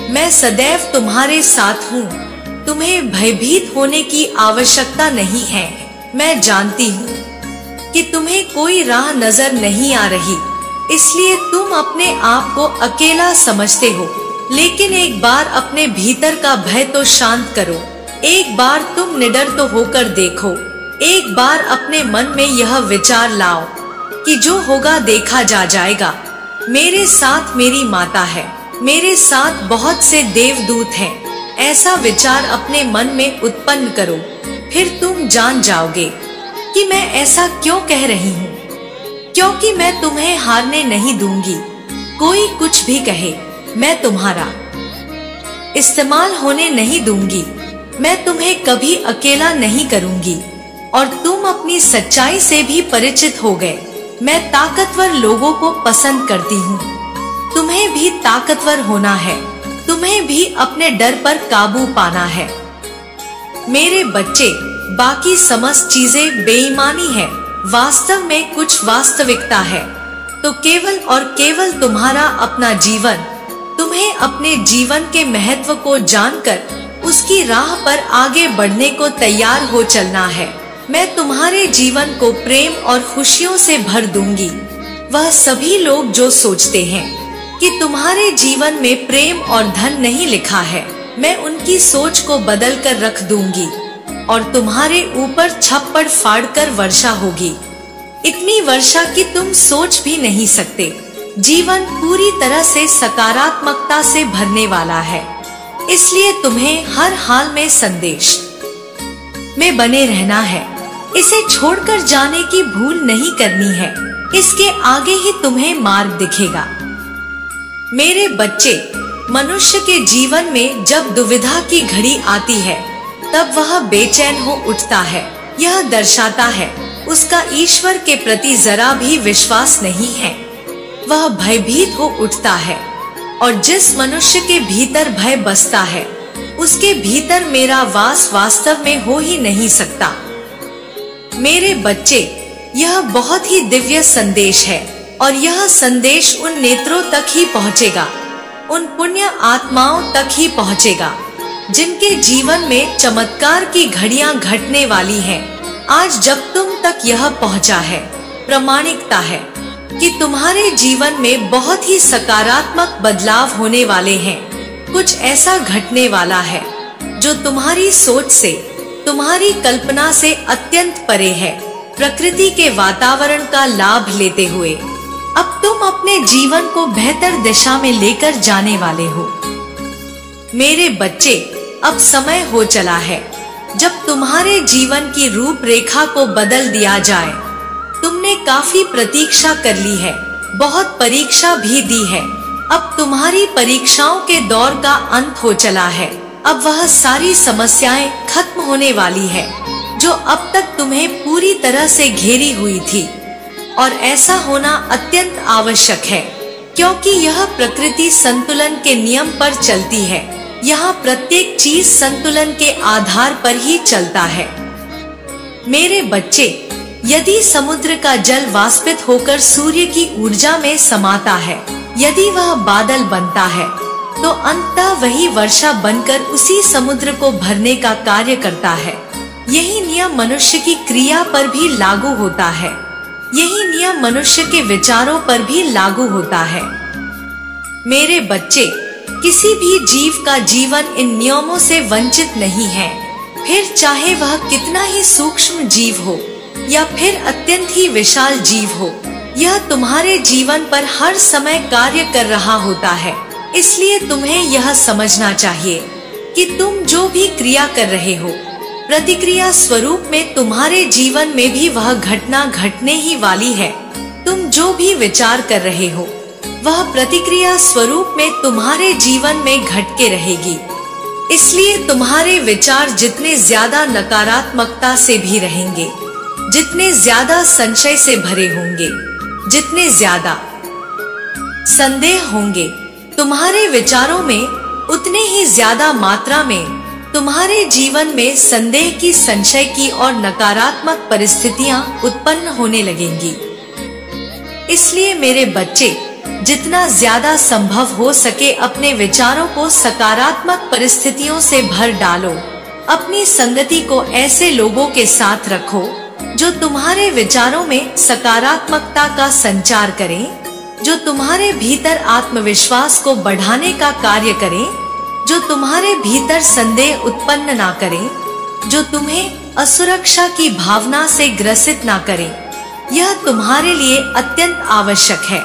मैं सदैव तुम्हारे साथ हूँ। तुम्हें भयभीत होने की आवश्यकता नहीं है। मैं जानती हूँ कि तुम्हें कोई राह नजर नहीं आ रही, इसलिए तुम अपने आप को अकेला समझते हो। लेकिन एक बार अपने भीतर का भय तो शांत करो। एक बार तुम निडर तो होकर देखो। एक बार अपने मन में यह विचार लाओ कि जो होगा देखा जा जाएगा। मेरे साथ मेरी माता है, मेरे साथ बहुत से देवदूत हैं। ऐसा विचार अपने मन में उत्पन्न करो, फिर तुम जान जाओगे कि मैं ऐसा क्यों कह रही हूँ। क्योंकि मैं तुम्हें हारने नहीं दूंगी। कोई कुछ भी कहे, मैं तुम्हारा इस्तेमाल होने नहीं दूंगी। मैं तुम्हें कभी अकेला नहीं करूंगी और तुम अपनी सच्चाई से भी परिचित हो गए। मैं ताकतवर लोगों को पसंद करती हूँ। तुम्हें भी ताकतवर होना है। तुम्हें भी अपने डर पर काबू पाना है। मेरे बच्चे, बाकी समस्त चीजें बेईमानी है, वास्तव में कुछ वास्तविकता है। तो केवल और केवल तुम्हारा अपना जीवन, तुम्हें अपने जीवन के महत्व को जानकर उसकी राह पर आगे बढ़ने को तैयार हो चलना है। मैं तुम्हारे जीवन को प्रेम और खुशियों से भर दूंगी। वह सभी लोग जो सोचते हैं कि तुम्हारे जीवन में प्रेम और धन नहीं लिखा है, मैं उनकी सोच को बदल कर रख दूंगी और तुम्हारे ऊपर छप्पड़ फाड़कर वर्षा होगी। इतनी वर्षा कि तुम सोच भी नहीं सकते। जीवन पूरी तरह से सकारात्मकता से भरने वाला है। इसलिए तुम्हें हर हाल में संदेश में बने रहना है। इसे छोड़कर जाने की भूल नहीं करनी है। इसके आगे ही तुम्हें मार्ग दिखेगा। मेरे बच्चे, मनुष्य के जीवन में जब दुविधा की घड़ी आती है तब वह बेचैन हो उठता है। यह दर्शाता है उसका ईश्वर के प्रति जरा भी विश्वास नहीं है। वह भयभीत हो उठता है और जिस मनुष्य के भीतर भय बसता है उसके भीतर मेरा वास वास्तव में हो ही नहीं सकता। मेरे बच्चे, यह बहुत ही दिव्य संदेश है और यह संदेश उन नेत्रों तक ही पहुँचेगा, उन पुण्य आत्माओं तक ही पहुँचेगा जिनके जीवन में चमत्कार की घड़ियां घटने वाली हैं। आज जब तुम तक यह पहुँचा है, प्रामाणिकता है कि तुम्हारे जीवन में बहुत ही सकारात्मक बदलाव होने वाले हैं। कुछ ऐसा घटने वाला है जो तुम्हारी सोच से, तुम्हारी कल्पना से अत्यंत परे है। प्रकृति के वातावरण का लाभ लेते हुए अब तुम अपने जीवन को बेहतर दिशा में लेकर जाने वाले हो। मेरे बच्चे, अब समय हो चला है जब तुम्हारे जीवन की रूपरेखा को बदल दिया जाए। तुमने काफी प्रतीक्षा कर ली है, बहुत परीक्षा भी दी है। अब तुम्हारी परीक्षाओं के दौर का अंत हो चला है। अब वह सारी समस्याएं खत्म होने वाली है जो अब तक तुम्हें पूरी तरह से घेरी हुई थी। और ऐसा होना अत्यंत आवश्यक है क्योंकि यह प्रकृति संतुलन के नियम पर चलती है। यहाँ प्रत्येक चीज संतुलन के आधार पर ही चलता है। मेरे बच्चे, यदि समुद्र का जल वाष्पित होकर सूर्य की ऊर्जा में समाता है, यदि वह बादल बनता है, तो अंततः वही वर्षा बनकर उसी समुद्र को भरने का कार्य करता है। यही नियम मनुष्य की क्रिया पर भी लागू होता है। यही नियम मनुष्य के विचारों पर भी लागू होता है। मेरे बच्चे, किसी भी जीव का जीवन इन नियमों से वंचित नहीं है। फिर चाहे वह कितना ही सूक्ष्म जीव हो या फिर अत्यंत ही विशाल जीव हो, यह तुम्हारे जीवन पर हर समय कार्य कर रहा होता है। इसलिए तुम्हें यह समझना चाहिए कि तुम जो भी क्रिया कर रहे हो, प्रतिक्रिया स्वरूप में तुम्हारे जीवन में भी वह घटना घटने ही वाली है। तुम जो भी विचार कर रहे हो, वह प्रतिक्रिया स्वरूप में तुम्हारे जीवन में घट के रहेगी। इसलिए तुम्हारे विचार जितने ज्यादा नकारात्मकता से भी रहेंगे, जितने ज्यादा संशय से भरे होंगे, जितने ज्यादा संदेह होंगे तुम्हारे विचारों में, उतने ही ज्यादा मात्रा में तुम्हारे जीवन में संदेह की, संशय की और नकारात्मक परिस्थितियां उत्पन्न होने लगेंगी। इसलिए मेरे बच्चे, जितना ज्यादा संभव हो सके अपने विचारों को सकारात्मक परिस्थितियों से भर डालो। अपनी संगति को ऐसे लोगों के साथ रखो जो तुम्हारे विचारों में सकारात्मकता का संचार करें, जो तुम्हारे भीतर आत्मविश्वास को बढ़ाने का कार्य करें, जो तुम्हारे भीतर संदेह उत्पन्न ना करें, जो तुम्हें असुरक्षा की भावना से ग्रसित ना करें। यह तुम्हारे लिए अत्यंत आवश्यक है,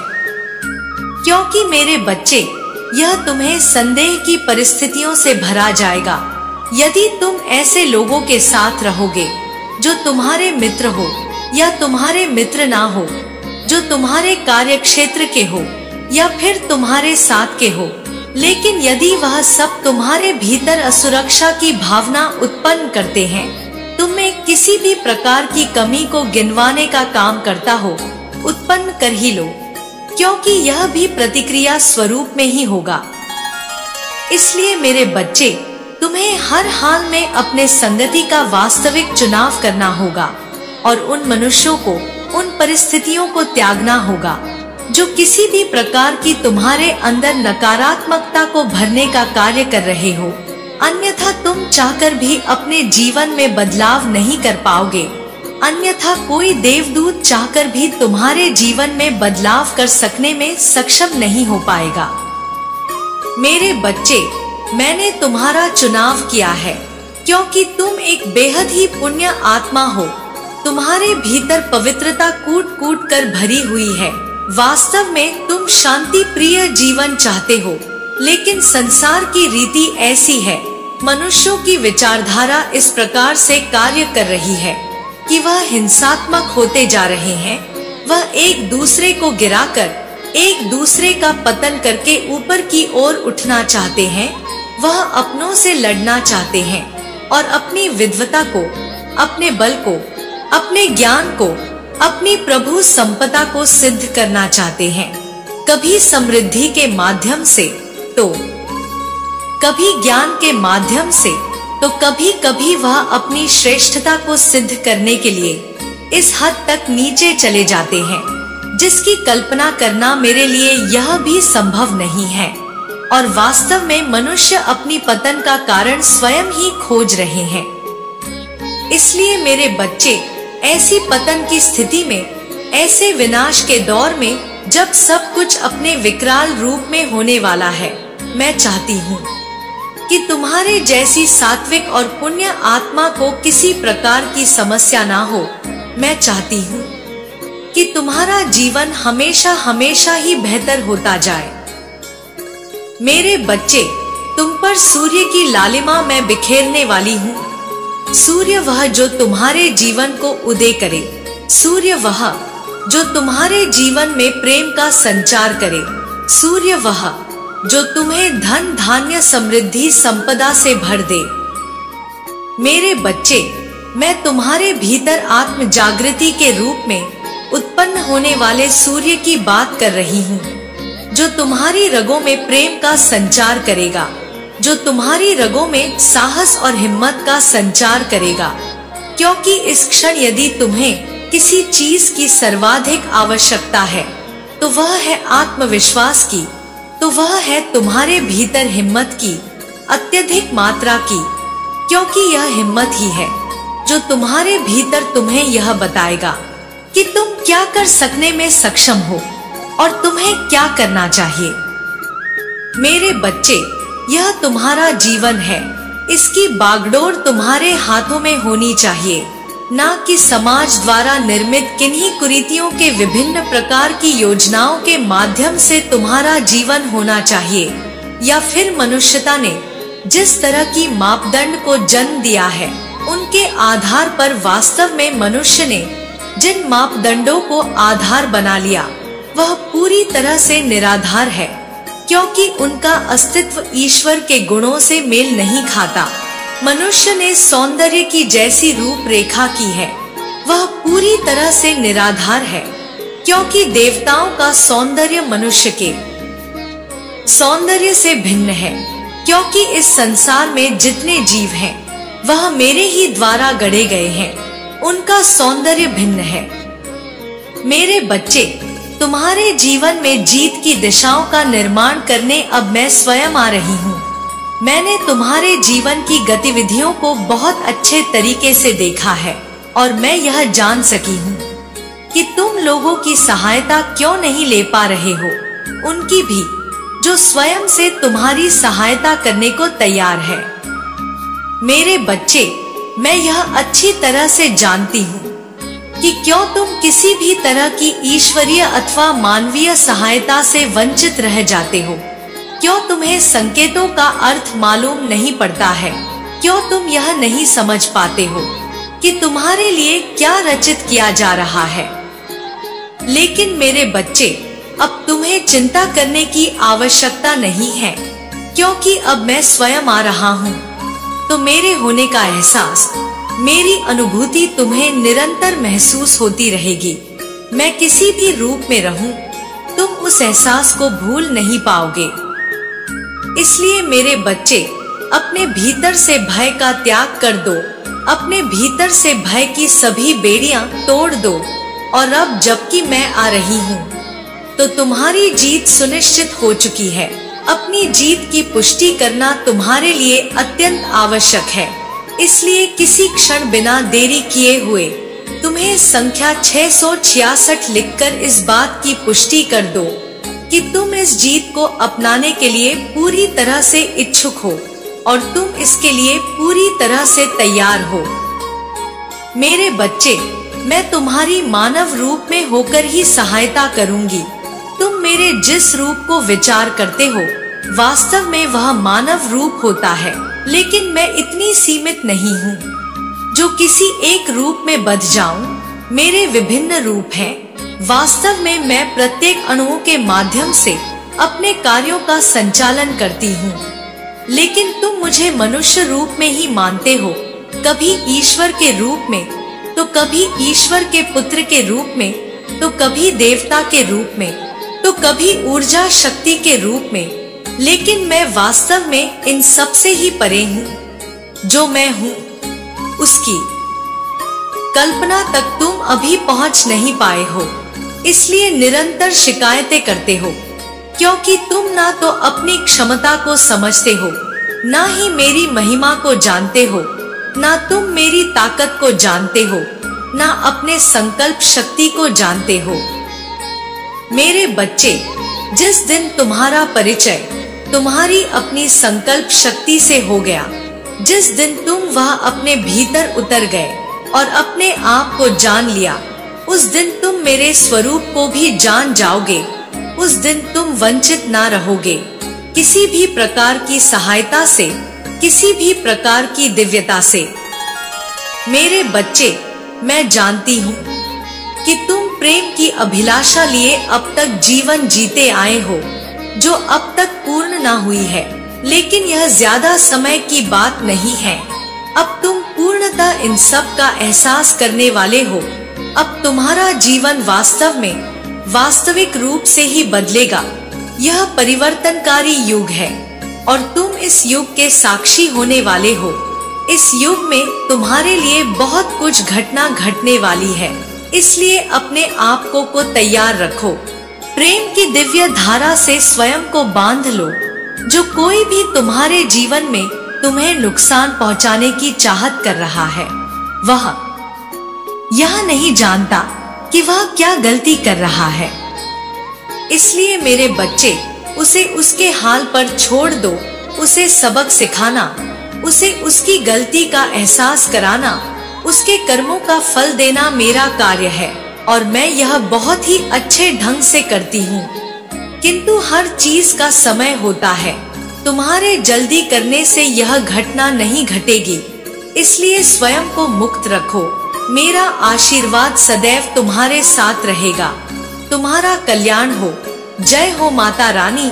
क्योंकि मेरे बच्चे, यह तुम्हें संदेह की परिस्थितियों से भरा जाएगा यदि तुम ऐसे लोगों के साथ रहोगे जो तुम्हारे मित्र हो या तुम्हारे मित्र ना हो, जो तुम्हारे कार्य क्षेत्र के हो या फिर तुम्हारे साथ के हो, लेकिन यदि वह सब तुम्हारे भीतर असुरक्षा की भावना उत्पन्न करते हैं, तुम में किसी भी प्रकार की कमी को गिनवाने का काम करता हो, उत्पन्न कर ही लो, क्योंकि यह भी प्रतिक्रिया स्वरूप में ही होगा। इसलिए मेरे बच्चे, तुम्हें हर हाल में अपने संगति का वास्तविक चुनाव करना होगा और उन मनुष्यों को, उन परिस्थितियों को त्यागना होगा जो किसी भी प्रकार की तुम्हारे अंदर नकारात्मकता को भरने का कार्य कर रहे हो। अन्यथा तुम चाहकर भी अपने जीवन में बदलाव नहीं कर पाओगे। अन्यथा कोई देवदूत चाहकर भी तुम्हारे जीवन में बदलाव कर सकने में सक्षम नहीं हो पाएगा। मेरे बच्चे, मैंने तुम्हारा चुनाव किया है क्योंकि तुम एक बेहद ही पुण्य आत्मा हो। तुम्हारे भीतर पवित्रता कूट कूट कर भरी हुई है। वास्तव में तुम शांति प्रिय जीवन चाहते हो, लेकिन संसार की रीति ऐसी है, मनुष्यों की विचारधारा इस प्रकार से कार्य कर रही है कि वह हिंसात्मक होते जा रहे हैं। वह एक दूसरे को गिराकर, एक दूसरे का पतन करके ऊपर की ओर उठना चाहते हैं। वह अपनों से लड़ना चाहते हैं और अपनी विद्वता को, अपने बल को, अपने ज्ञान को, अपनी प्रभु संपदा को सिद्ध करना चाहते हैं। कभी समृद्धि के माध्यम से, तो कभी ज्ञान के माध्यम से, तो कभी कभी वह अपनी श्रेष्ठता को सिद्ध करने के लिए इस हद तक नीचे चले जाते हैं जिसकी कल्पना करना मेरे लिए यह भी संभव नहीं है। और वास्तव में मनुष्य अपनी पतन का कारण स्वयं ही खोज रहे हैं। इसलिए मेरे बच्चे, ऐसी पतन की स्थिति में, ऐसे विनाश के दौर में, जब सब कुछ अपने विकराल रूप में होने वाला है, मैं चाहती हूँ कि तुम्हारे जैसी सात्विक और पुण्य आत्मा को किसी प्रकार की समस्या ना हो। मैं चाहती हूँ कि तुम्हारा जीवन हमेशा हमेशा ही बेहतर होता जाए। मेरे बच्चे, तुम पर सूर्य की लालिमा मैं बिखेरने वाली हूँ। सूर्य वह जो तुम्हारे जीवन को उदय करे, सूर्य वह जो तुम्हारे जीवन में प्रेम का संचार करे, सूर्य वह जो तुम्हें धन धान्य समृद्धि संपदा से भर दे। मेरे बच्चे, मैं तुम्हारे भीतर आत्म जागृति के रूप में उत्पन्न होने वाले सूर्य की बात कर रही हूँ, जो तुम्हारी रगों में प्रेम का संचार करेगा, जो तुम्हारी रगों में साहस और हिम्मत का संचार करेगा। क्योंकि इस क्षण यदि तुम्हें किसी चीज की सर्वाधिक आवश्यकता है, तो वह है आत्मविश्वास की, तो वह है तुम्हारे भीतर हिम्मत की, अत्यधिक मात्रा की। क्योंकि यह हिम्मत ही है जो तुम्हारे भीतर तुम्हें यह बताएगा कि तुम क्या कर सकने में सक्षम हो और तुम्हें क्या करना चाहिए। मेरे बच्चे, यह तुम्हारा जीवन है, इसकी बागडोर तुम्हारे हाथों में होनी चाहिए, ना कि समाज द्वारा निर्मित किन्हीं कुरीतियों के विभिन्न प्रकार की योजनाओं के माध्यम से तुम्हारा जीवन होना चाहिए। या फिर मनुष्यता ने जिस तरह की मापदंड को जन्म दिया है, उनके आधार पर वास्तव में मनुष्य ने जिन मापदंडों को आधार बना लिया, वह पूरी तरह से निराधार है, क्योंकि उनका अस्तित्व ईश्वर के गुणों से मेल नहीं खाता। मनुष्य ने सौंदर्य की जैसी रूपरेखा की है, वह पूरी तरह से निराधार है, क्योंकि देवताओं का सौंदर्य मनुष्य के सौंदर्य से भिन्न है। क्योंकि इस संसार में जितने जीव हैं, वह मेरे ही द्वारा गढ़े गए हैं, उनका सौंदर्य भिन्न है। मेरे बच्चे, तुम्हारे जीवन में जीत की दिशाओं का निर्माण करने अब मैं स्वयं आ रही हूँ। मैंने तुम्हारे जीवन की गतिविधियों को बहुत अच्छे तरीके से देखा है और मैं यह जान सकी हूँ कि तुम लोगों की सहायता क्यों नहीं ले पा रहे हो, उनकी भी, जो स्वयं से तुम्हारी सहायता करने को तैयार है। मेरे बच्चे, मैं यह अच्छी तरह से जानती हूँ कि क्यों तुम किसी भी तरह की ईश्वरीय अथवा मानवीय सहायता से वंचित रह जाते हो। क्यों तुम्हें संकेतों का अर्थ मालूम नहीं पड़ता है? क्यों तुम यह नहीं समझ पाते हो कि तुम्हारे लिए क्या रचित किया जा रहा है? लेकिन मेरे बच्चे, अब तुम्हें चिंता करने की आवश्यकता नहीं है, क्योंकि अब मैं स्वयं आ रहा हूँ। तो मेरे होने का एहसास, मेरी अनुभूति तुम्हें निरंतर महसूस होती रहेगी। मैं किसी भी रूप में रहूं, तुम उस एहसास को भूल नहीं पाओगे। इसलिए मेरे बच्चे, अपने भीतर से भय का त्याग कर दो, अपने भीतर से भय की सभी बेड़ियां तोड़ दो। और अब जबकि मैं आ रही हूँ, तो तुम्हारी जीत सुनिश्चित हो चुकी है। अपनी जीत की पुष्टि करना तुम्हारे लिए अत्यंत आवश्यक है। इसलिए किसी क्षण बिना देरी किए हुए तुम्हें संख्या 666 लिखकर इस बात की पुष्टि कर दो कि तुम इस जीत को अपनाने के लिए पूरी तरह से इच्छुक हो और तुम इसके लिए पूरी तरह से तैयार हो। मेरे बच्चे, मैं तुम्हारी मानव रूप में होकर ही सहायता करूंगी। तुम मेरे जिस रूप को विचार करते हो, वास्तव में वह मानव रूप होता है, लेकिन मैं इतनी सीमित नहीं हूँ जो किसी एक रूप में बंध जाऊं। मेरे विभिन्न रूप हैं। वास्तव में मैं प्रत्येक अणुओं के माध्यम से अपने कार्यों का संचालन करती हूँ। लेकिन तुम मुझे मनुष्य रूप में ही मानते हो, कभी ईश्वर के रूप में, तो कभी ईश्वर के पुत्र के रूप में, तो कभी देवता के रूप में, तो कभी ऊर्जा शक्ति के रूप में। लेकिन मैं वास्तव में इन सब से ही परे हूँ। जो मैं हूँ, उसकी कल्पना तक तुम अभी पहुँच नहीं पाए हो। इसलिए निरंतर शिकायतें करते हो, क्योंकि तुम ना तो अपनी क्षमता को समझते हो, ना ही मेरी महिमा को जानते हो, ना तुम मेरी ताकत को जानते हो, ना अपने संकल्प शक्ति को जानते हो। मेरे बच्चे, जिस दिन तुम्हारा परिचय तुम्हारी अपनी संकल्प शक्ति से हो गया, जिस दिन तुम वह अपने भीतर उतर गए और अपने आप को जान लिया, उस दिन तुम मेरे स्वरूप को भी जान जाओगे। उस दिन तुम वंचित ना रहोगे किसी भी प्रकार की सहायता से, किसी भी प्रकार की दिव्यता से। मेरे बच्चे, मैं जानती हूँ कि तुम प्रेम की अभिलाषा लिए अब तक जीवन जीते आए हो, जो अब तक पूर्ण ना हुई है। लेकिन यह ज्यादा समय की बात नहीं है। अब तुम पूर्णतः इन सब का एहसास करने वाले हो। अब तुम्हारा जीवन वास्तव में वास्तविक रूप से ही बदलेगा। यह परिवर्तनकारी युग है और तुम इस युग के साक्षी होने वाले हो। इस युग में तुम्हारे लिए बहुत कुछ घटना घटने वाली है। इसलिए अपने आप को तैयार रखो। प्रेम की दिव्य धारा से स्वयं को बांध लो। जो कोई भी तुम्हारे जीवन में तुम्हें नुकसान पहुंचाने की चाहत कर रहा है, वह यह नहीं जानता कि वह क्या गलती कर रहा है। इसलिए मेरे बच्चे, उसे उसके हाल पर छोड़ दो। उसे सबक सिखाना, उसे उसकी गलती का एहसास कराना, उसके कर्मों का फल देना मेरा कार्य है और मैं यह बहुत ही अच्छे ढंग से करती हूँ। किंतु हर चीज का समय होता है। तुम्हारे जल्दी करने से यह घटना नहीं घटेगी, इसलिए स्वयं को मुक्त रखो। मेरा आशीर्वाद सदैव तुम्हारे साथ रहेगा। तुम्हारा कल्याण हो। जय हो माता रानी।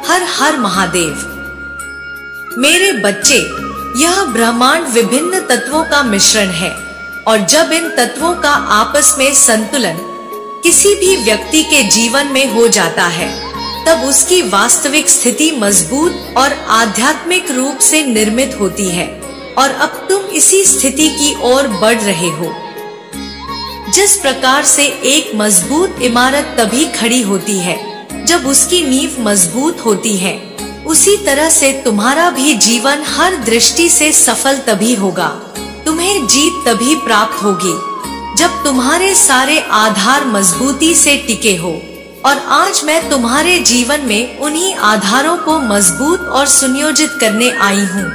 हर हर महादेव। मेरे बच्चे, यह ब्रह्मांड विभिन्न तत्वों का मिश्रण है और जब इन तत्वों का आपस में संतुलन किसी भी व्यक्ति के जीवन में हो जाता है, तब उसकी वास्तविक स्थिति मजबूत और आध्यात्मिक रूप से निर्मित होती है और अब तुम इसी स्थिति की ओर बढ़ रहे हो। जिस प्रकार से एक मजबूत इमारत तभी खड़ी होती है जब उसकी नींव मजबूत होती है, उसी तरह से तुम्हारा भी जीवन हर दृष्टि से सफल तभी होगा। तुम्हें जीत तभी प्राप्त होगी जब तुम्हारे सारे आधार मजबूती से टिके हो और आज मैं तुम्हारे जीवन में उन्हीं आधारों को मजबूत और सुनियोजित करने आई हूँ।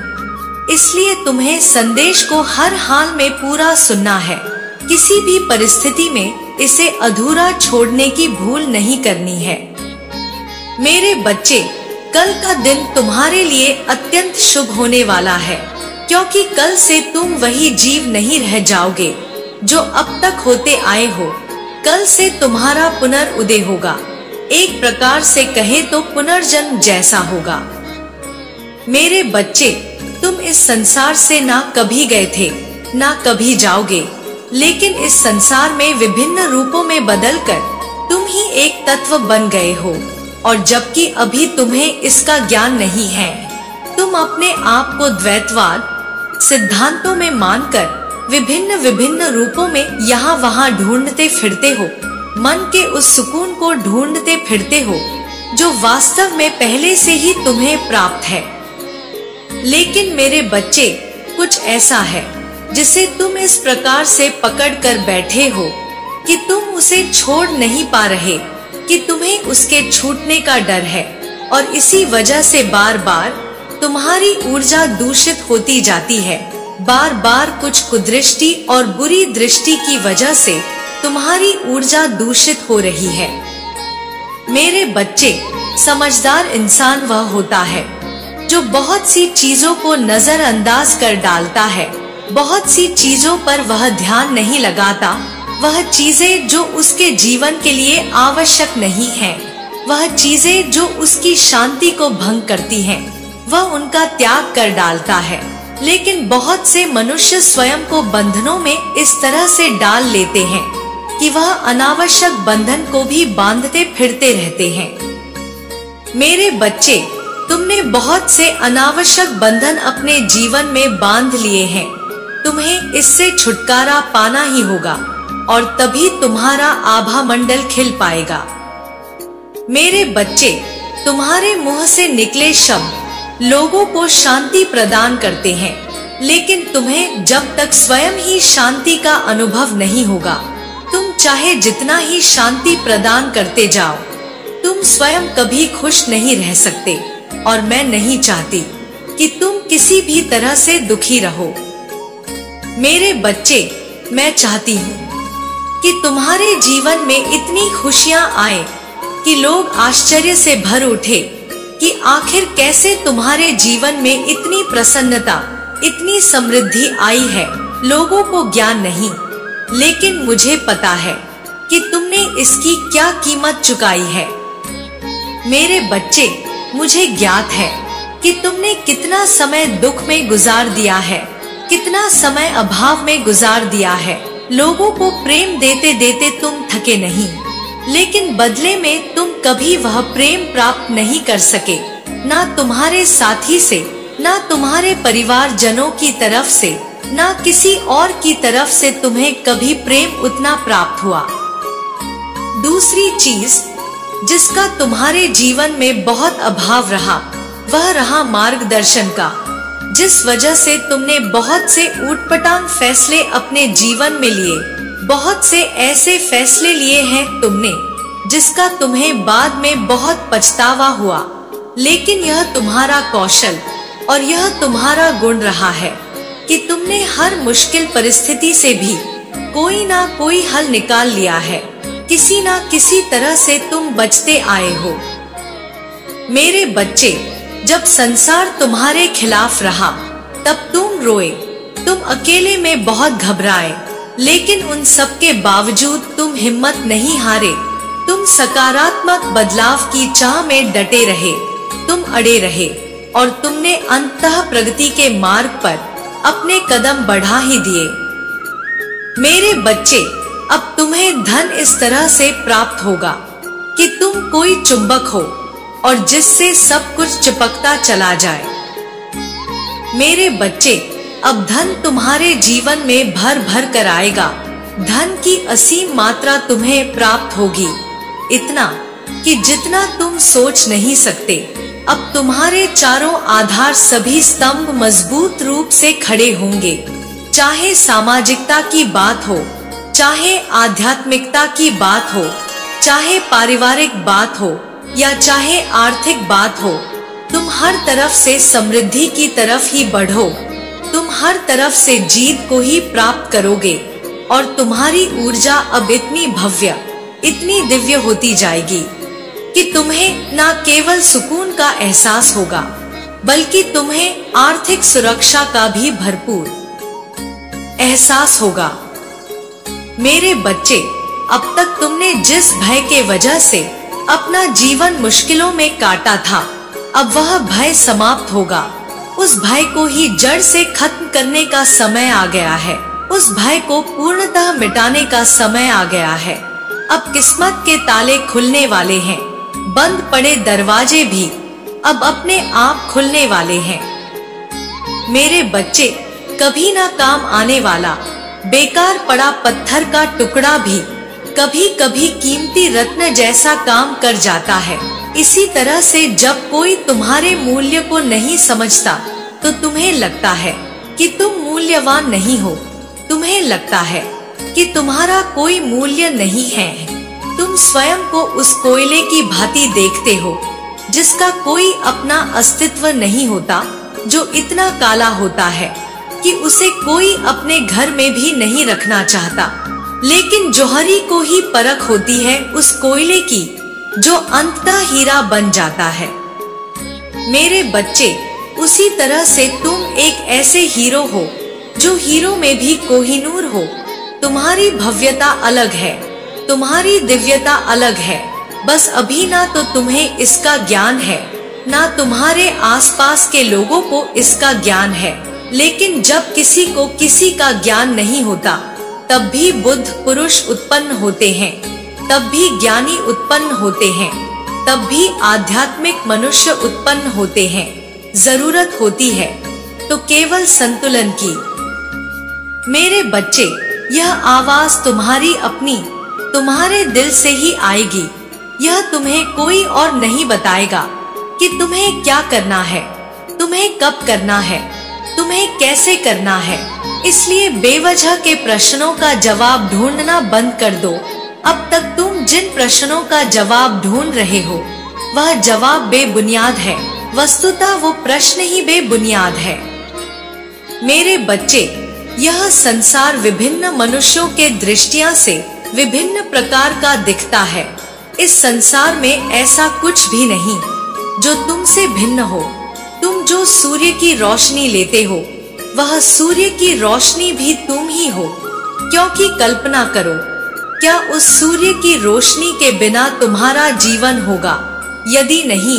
इसलिए तुम्हें संदेश को हर हाल में पूरा सुनना है। किसी भी परिस्थिति में इसे अधूरा छोड़ने की भूल नहीं करनी है। मेरे बच्चे, कल का दिन तुम्हारे लिए अत्यंत शुभ होने वाला है, क्योंकि कल से तुम वही जीव नहीं रह जाओगे जो अब तक होते आए हो। कल से तुम्हारा पुनर्उदय होगा। एक प्रकार से कहे तो पुनर्जन्म जैसा होगा। मेरे बच्चे, तुम इस संसार से ना कभी गए थे, ना कभी जाओगे, लेकिन इस संसार में विभिन्न रूपों में बदलकर तुम ही एक तत्व बन गए हो और जबकि अभी तुम्हें इसका ज्ञान नहीं है, तुम अपने आप को द्वैतवाद सिद्धांतों में मानकर विभिन्न विभिन्न रूपों में यहाँ वहाँ ढूंढते फिरते हो। मन के उस सुकून को ढूंढते फिरते हो जो वास्तव में पहले से ही तुम्हें प्राप्त है। लेकिन मेरे बच्चे, कुछ ऐसा है जिसे तुम इस प्रकार से पकड़ कर बैठे हो कि तुम उसे छोड़ नहीं पा रहे, कि तुम्हें उसके छूटने का डर है और इसी वजह से बार बार तुम्हारी ऊर्जा दूषित होती जाती है। बार बार कुछ कुदृष्टि और बुरी दृष्टि की वजह से तुम्हारी ऊर्जा दूषित हो रही है। मेरे बच्चे, समझदार इंसान वह होता है जो बहुत सी चीजों को नजरअंदाज कर डालता है। बहुत सी चीजों पर वह ध्यान नहीं लगाता। वह चीजें जो उसके जीवन के लिए आवश्यक नहीं है, वह चीजें जो उसकी शांति को भंग करती हैं, वह उनका त्याग कर डालता है। लेकिन बहुत से मनुष्य स्वयं को बंधनों में इस तरह से डाल लेते हैं कि वह अनावश्यक बंधन को भी बांधते फिरते रहते हैं। मेरे बच्चे, तुमने बहुत से अनावश्यक बंधन अपने जीवन में बांध लिए हैं। तुम्हें इससे छुटकारा पाना ही होगा और तभी तुम्हारा आभा मंडल खिल पाएगा। मेरे बच्चे, तुम्हारे मुंह से निकले शब्द लोगों को शांति प्रदान करते हैं, लेकिन तुम्हें जब तक स्वयं ही शांति का अनुभव नहीं होगा, तुम चाहे जितना ही शांति प्रदान करते जाओ, तुम स्वयं कभी खुश नहीं रह सकते और मैं नहीं चाहती कि तुम किसी भी तरह से दुखी रहो। मेरे बच्चे, मैं चाहती हूँ कि तुम्हारे जीवन में इतनी खुशियाँ आए कि लोग आश्चर्य से भर उठे कि आखिर कैसे तुम्हारे जीवन में इतनी प्रसन्नता, इतनी समृद्धि आई है। लोगों को ज्ञान नहीं, लेकिन मुझे पता है कि तुमने इसकी क्या कीमत चुकाई है। मेरे बच्चे, मुझे ज्ञात है कि तुमने कितना समय दुख में गुजार दिया है, कितना समय अभाव में गुजार दिया है। लोगों को प्रेम देते देते तुम थके नहीं, लेकिन बदले में तुम कभी वह प्रेम प्राप्त नहीं कर सके, ना तुम्हारे साथी से, ना तुम्हारे परिवार जनों की तरफ से, ना किसी और की तरफ से तुम्हें कभी प्रेम उतना प्राप्त हुआ। दूसरी चीज जिसका तुम्हारे जीवन में बहुत अभाव रहा, वह रहा मार्गदर्शन का। जिस वजह से तुमने बहुत से ऊटपटांग फैसले अपने जीवन में लिए, बहुत से ऐसे फैसले लिए हैं तुमने जिसका तुम्हें बाद में बहुत पछतावा हुआ। लेकिन यह तुम्हारा कौशल, और यह तुम्हारा गुण रहा है कि तुमने हर मुश्किल परिस्थिति से भी कोई ना कोई हल निकाल लिया है। किसी ना किसी तरह से तुम बचते आए हो। मेरे बच्चे, जब संसार तुम्हारे खिलाफ रहा तब तुम रोए, तुम अकेले में बहुत घबराए, लेकिन उन सब के बावजूद तुम हिम्मत नहीं हारे। तुम सकारात्मक बदलाव की चाह में डटे रहे, तुम अड़े रहे और तुमने अंततः प्रगति के मार्ग पर अपने कदम बढ़ा ही दिए। मेरे बच्चे, अब तुम्हें धन इस तरह से प्राप्त होगा कि तुम कोई चुंबक हो और जिससे सब कुछ चिपकता चला जाए। मेरे बच्चे, अब धन तुम्हारे जीवन में भर भर कर आएगा। धन की असीम मात्रा तुम्हें प्राप्त होगी, इतना कि जितना तुम सोच नहीं सकते। अब तुम्हारे चारों आधार सभी स्तंभ मजबूत रूप से खड़े होंगे। चाहे सामाजिकता की बात हो, चाहे आध्यात्मिकता की बात हो, चाहे पारिवारिक बात हो या चाहे आर्थिक बात हो, तुम हर तरफ से समृद्धि की तरफ ही बढ़ो। तुम हर तरफ से जीत को ही प्राप्त करोगे और तुम्हारी ऊर्जा अब इतनी भव्य, इतनी दिव्य होती जाएगी कि तुम्हें न केवल सुकून का एहसास होगा, बल्कि तुम्हें आर्थिक सुरक्षा का भी भरपूर एहसास होगा। मेरे बच्चे, अब तक तुमने जिस भय के वजह से अपना जीवन मुश्किलों में काटा था, अब वह भय समाप्त होगा। उस भय को ही जड़ से खत्म करने का समय आ गया है। उस भय को पूर्णतः मिटाने का समय आ गया है। अब किस्मत के ताले खुलने वाले हैं। बंद पड़े दरवाजे भी अब अपने आप खुलने वाले हैं। मेरे बच्चे, कभी ना काम आने वाला बेकार पड़ा पत्थर का टुकड़ा भी कभी कभी कीमती रत्न जैसा काम कर जाता है। इसी तरह से जब कोई तुम्हारे मूल्य को नहीं समझता तो तुम्हें लगता है कि तुम मूल्यवान नहीं हो। तुम्हें लगता है कि तुम्हारा कोई मूल्य नहीं है। तुम स्वयं को उस कोयले की भांति देखते हो जिसका कोई अपना अस्तित्व नहीं होता, जो इतना काला होता है कि उसे कोई अपने घर में भी नहीं रखना चाहता। लेकिन जौहरी को ही परख होती है उस कोयले की, जो अंततः हीरा बन जाता है। मेरे बच्चे, उसी तरह से तुम एक ऐसे हीरो हो जो हीरो में भी कोहिनूर हो। तुम्हारी भव्यता अलग है, तुम्हारी दिव्यता अलग है। बस अभी ना तो तुम्हें इसका ज्ञान है, ना तुम्हारे आसपास के लोगों को इसका ज्ञान है। लेकिन जब किसी को किसी का ज्ञान नहीं होता, तब भी बुद्ध पुरुष उत्पन्न होते हैं, तब भी ज्ञानी उत्पन्न होते हैं, तब भी आध्यात्मिक मनुष्य उत्पन्न होते हैं। जरूरत होती है तो केवल संतुलन की। मेरे बच्चे, यह आवाज तुम्हारी अपनी, तुम्हारे दिल से ही आएगी। यह तुम्हें कोई और नहीं बताएगा कि तुम्हें क्या करना है, तुम्हें कब करना है, तुम्हें कैसे करना है। इसलिए बेवजह के प्रश्नों का जवाब ढूंढना बंद कर दो। अब तक तुम जिन प्रश्नों का जवाब ढूंढ रहे हो, वह जवाब बेबुनियाद है। वस्तुतः वो प्रश्न ही बेबुनियाद है। मेरे बच्चे, यह संसार विभिन्न मनुष्यों के दृष्टियां से विभिन्न प्रकार का दिखता है। इस संसार में ऐसा कुछ भी नहीं जो तुमसे भिन्न हो। तुम जो सूर्य की रोशनी लेते हो, वह सूर्य की रोशनी भी तुम ही हो। क्योंकि कल्पना करो, क्या उस सूर्य की रोशनी के बिना तुम्हारा जीवन होगा? यदि नहीं,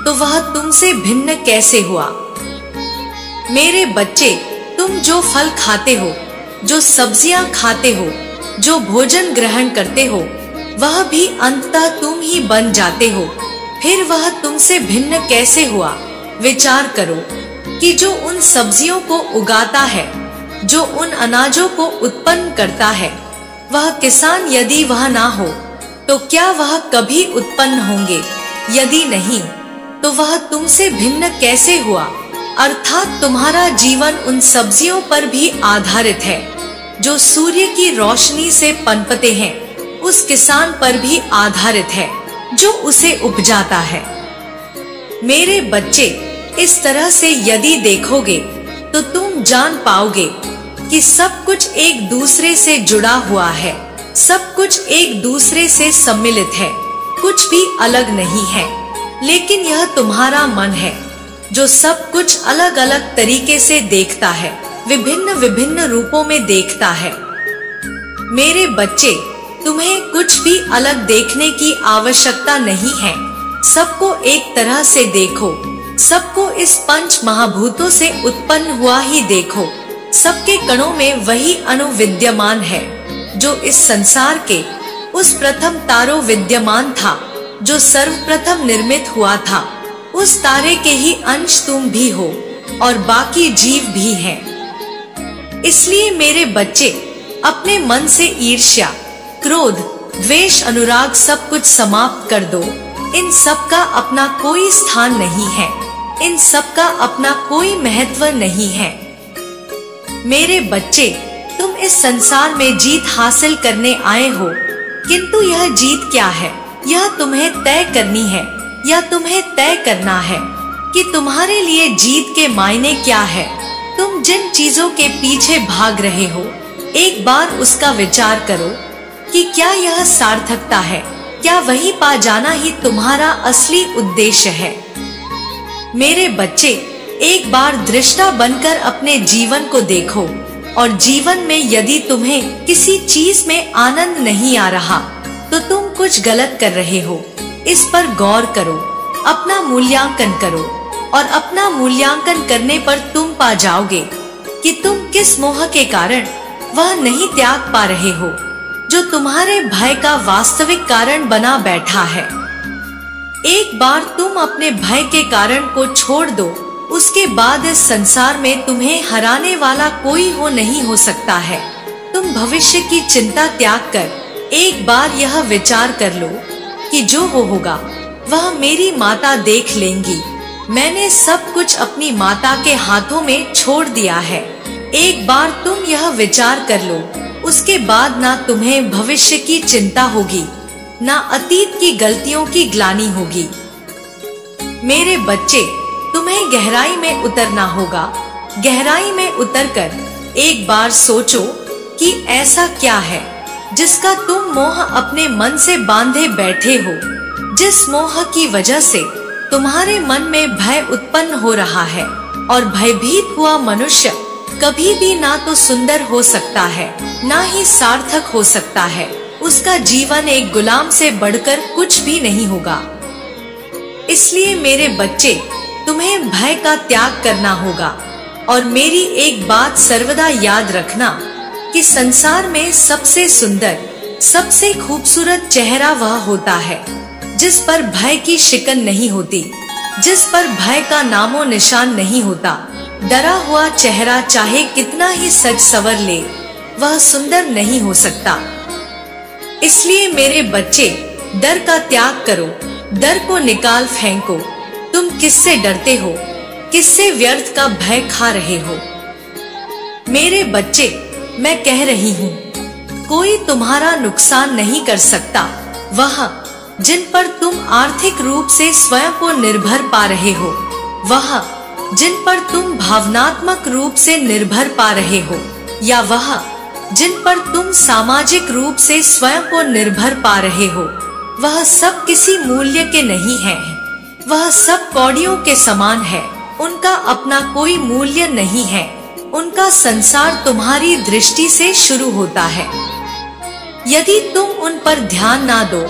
तो वह तुमसे भिन्न कैसे हुआ? मेरे बच्चे, तुम जो फल खाते हो, जो सब्जियां खाते हो, जो भोजन ग्रहण करते हो, वह भी अंततः तुम ही बन जाते हो। फिर वह तुमसे भिन्न कैसे हुआ? विचार करो कि जो उन सब्जियों को उगाता है, जो उन अनाजों को उत्पन्न करता है, वह किसान यदि वह ना हो तो क्या वह कभी उत्पन्न होंगे? यदि नहीं, तो वह तुमसे भिन्न कैसे हुआ? अर्थात तुम्हारा जीवन उन सब्जियों पर भी आधारित है जो सूर्य की रोशनी से पनपते हैं। उस किसान पर भी आधारित है जो उसे उपजाता है। मेरे बच्चे, इस तरह से यदि देखोगे तो तुम जान पाओगे कि सब कुछ एक दूसरे से जुड़ा हुआ है, सब कुछ एक दूसरे से सम्मिलित है, कुछ भी अलग नहीं है। लेकिन यह तुम्हारा मन है जो सब कुछ अलग अलग तरीके से देखता है, विभिन्न विभिन्न रूपों में देखता है। मेरे बच्चे, तुम्हें कुछ भी अलग देखने की आवश्यकता नहीं है। सबको एक तरह से देखो, सबको इस पंच महाभूतों से उत्पन्न हुआ ही देखो। सबके कणों में वही अणु विद्यमान है जो इस संसार के उस प्रथम तारों विद्यमान था, जो सर्वप्रथम निर्मित हुआ था। उस तारे के ही अंश तुम भी हो और बाकी जीव भी हैं। इसलिए मेरे बच्चे, अपने मन से ईर्ष्या, क्रोध, द्वेष, अनुराग सब कुछ समाप्त कर दो। इन सब का अपना कोई स्थान नहीं है, इन सब का अपना कोई महत्व नहीं है। मेरे बच्चे, तुम इस संसार में जीत हासिल करने आए हो, किंतु यह जीत क्या है, यह तुम्हें तय करनी है, या तुम्हें तय करना है कि तुम्हारे लिए जीत के मायने क्या है। तुम जिन चीजों के पीछे भाग रहे हो, एक बार उसका विचार करो कि क्या यह सार्थकता है, क्या वही पा जाना ही तुम्हारा असली उद्देश्य है। मेरे बच्चे, एक बार दृष्टा बनकर अपने जीवन को देखो, और जीवन में यदि तुम्हें किसी चीज में आनंद नहीं आ रहा तो तुम कुछ गलत कर रहे हो। इस पर गौर करो, अपना मूल्यांकन करो, और अपना मूल्यांकन करने पर तुम पा जाओगे कि तुम किस मोह के कारण वह नहीं त्याग पा रहे हो जो तुम्हारे भय का वास्तविक कारण बना बैठा है। एक बार तुम अपने भय के कारण को छोड़ दो, उसके बाद इस संसार में तुम्हें हराने वाला कोई हो नहीं हो सकता है। तुम भविष्य की चिंता त्याग कर एक बार यह विचार कर लो कि जो होगा वह मेरी माता देख लेंगी। मैंने सब कुछ अपनी माता के हाथों में छोड़ दिया है। एक बार तुम यह विचार कर लो, उसके बाद ना तुम्हें भविष्य की चिंता होगी, ना अतीत की गलतियों की ग्लानि होगी। मेरे बच्चे, तुम्हें गहराई में उतरना होगा। गहराई में उतरकर एक बार सोचो कि ऐसा क्या है जिसका तुम मोह अपने मन से बांधे बैठे हो, जिस मोह की वजह से तुम्हारे मन में भय उत्पन्न हो रहा है। और भयभीत हुआ मनुष्य कभी भी ना तो सुंदर हो सकता है, ना ही सार्थक हो सकता है। उसका जीवन एक गुलाम से बढ़कर कुछ भी नहीं होगा। इसलिए मेरे बच्चे, तुम्हें भय का त्याग करना होगा। और मेरी एक बात सर्वदा याद रखना कि संसार में सबसे सुंदर, सबसे खूबसूरत चेहरा वह होता है जिस पर भय की शिकन नहीं होती, जिस पर भय का नामो निशान नहीं होता। डरा हुआ चेहरा चाहे कितना ही सज सवर ले, वह सुंदर नहीं हो सकता। इसलिए मेरे बच्चे, डर का त्याग करो, डर को निकाल फेंको। तुम किससे डरते हो, किससे व्यर्थ का भय खा रहे हो? मेरे बच्चे, मैं कह रही हूँ, कोई तुम्हारा नुकसान नहीं कर सकता। वह जिन पर तुम आर्थिक रूप से स्वयं को निर्भर पा रहे हो, वह जिन पर तुम भावनात्मक रूप से निर्भर पा रहे हो, या वह जिन पर तुम सामाजिक रूप से स्वयं को निर्भर पा रहे हो, वह सब किसी मूल्य के नहीं है। वह सब कौड़ियों के समान है। उनका अपना कोई मूल्य नहीं है। उनका संसार तुम्हारी दृष्टि से शुरू होता है। यदि तुम उन पर ध्यान ना दो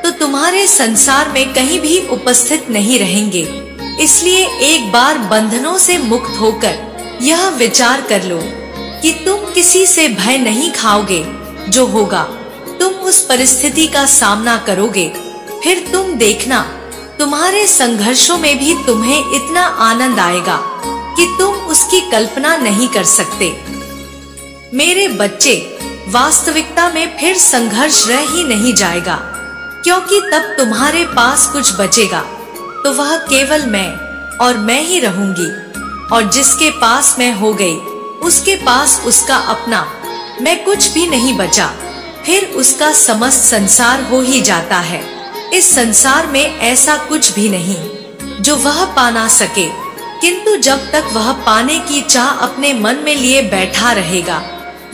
तो तुम्हारे संसार में कहीं भी उपस्थित नहीं रहेंगे। इसलिए एक बार बंधनों से मुक्त होकर यह विचार कर लो कि तुम किसी से भय नहीं खाओगे। जो होगा तुम उस परिस्थिति का सामना करोगे। फिर तुम देखना, तुम्हारे संघर्षों में भी तुम्हें इतना आनंद आएगा कि तुम उसकी कल्पना नहीं कर सकते। मेरे बच्चे, वास्तविकता में फिर संघर्ष रह ही नहीं जाएगा, क्योंकि तब तुम्हारे पास कुछ बचेगा तो वह केवल मैं और मैं ही रहूंगी। और जिसके पास मैं हो गई, उसके पास उसका अपना मैं कुछ भी नहीं बचा। फिर उसका समस्त संसार हो ही जाता है। इस संसार में ऐसा कुछ भी नहीं जो वह पा ना सके। किंतु जब तक वह पाने की चाह अपने मन में लिए बैठा रहेगा,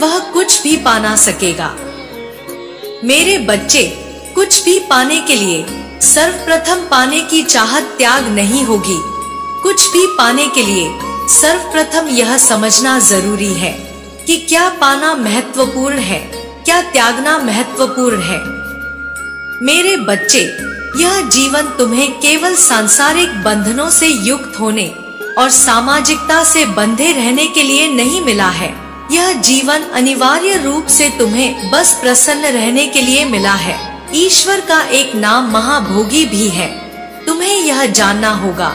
वह कुछ भी पा ना सकेगा। मेरे बच्चे, कुछ भी पाने के लिए सर्वप्रथम पाने की चाहत त्याग नहीं होगी। कुछ भी पाने के लिए सर्वप्रथम यह समझना जरूरी है कि क्या पाना महत्वपूर्ण है, क्या त्यागना महत्वपूर्ण है। मेरे बच्चे, यह जीवन तुम्हें केवल सांसारिक बंधनों से युक्त होने और सामाजिकता से बंधे रहने के लिए नहीं मिला है। यह जीवन अनिवार्य रूप से तुम्हें बस प्रसन्न रहने के लिए मिला है। ईश्वर का एक नाम महाभोगी भी है, तुम्हें यह जानना होगा।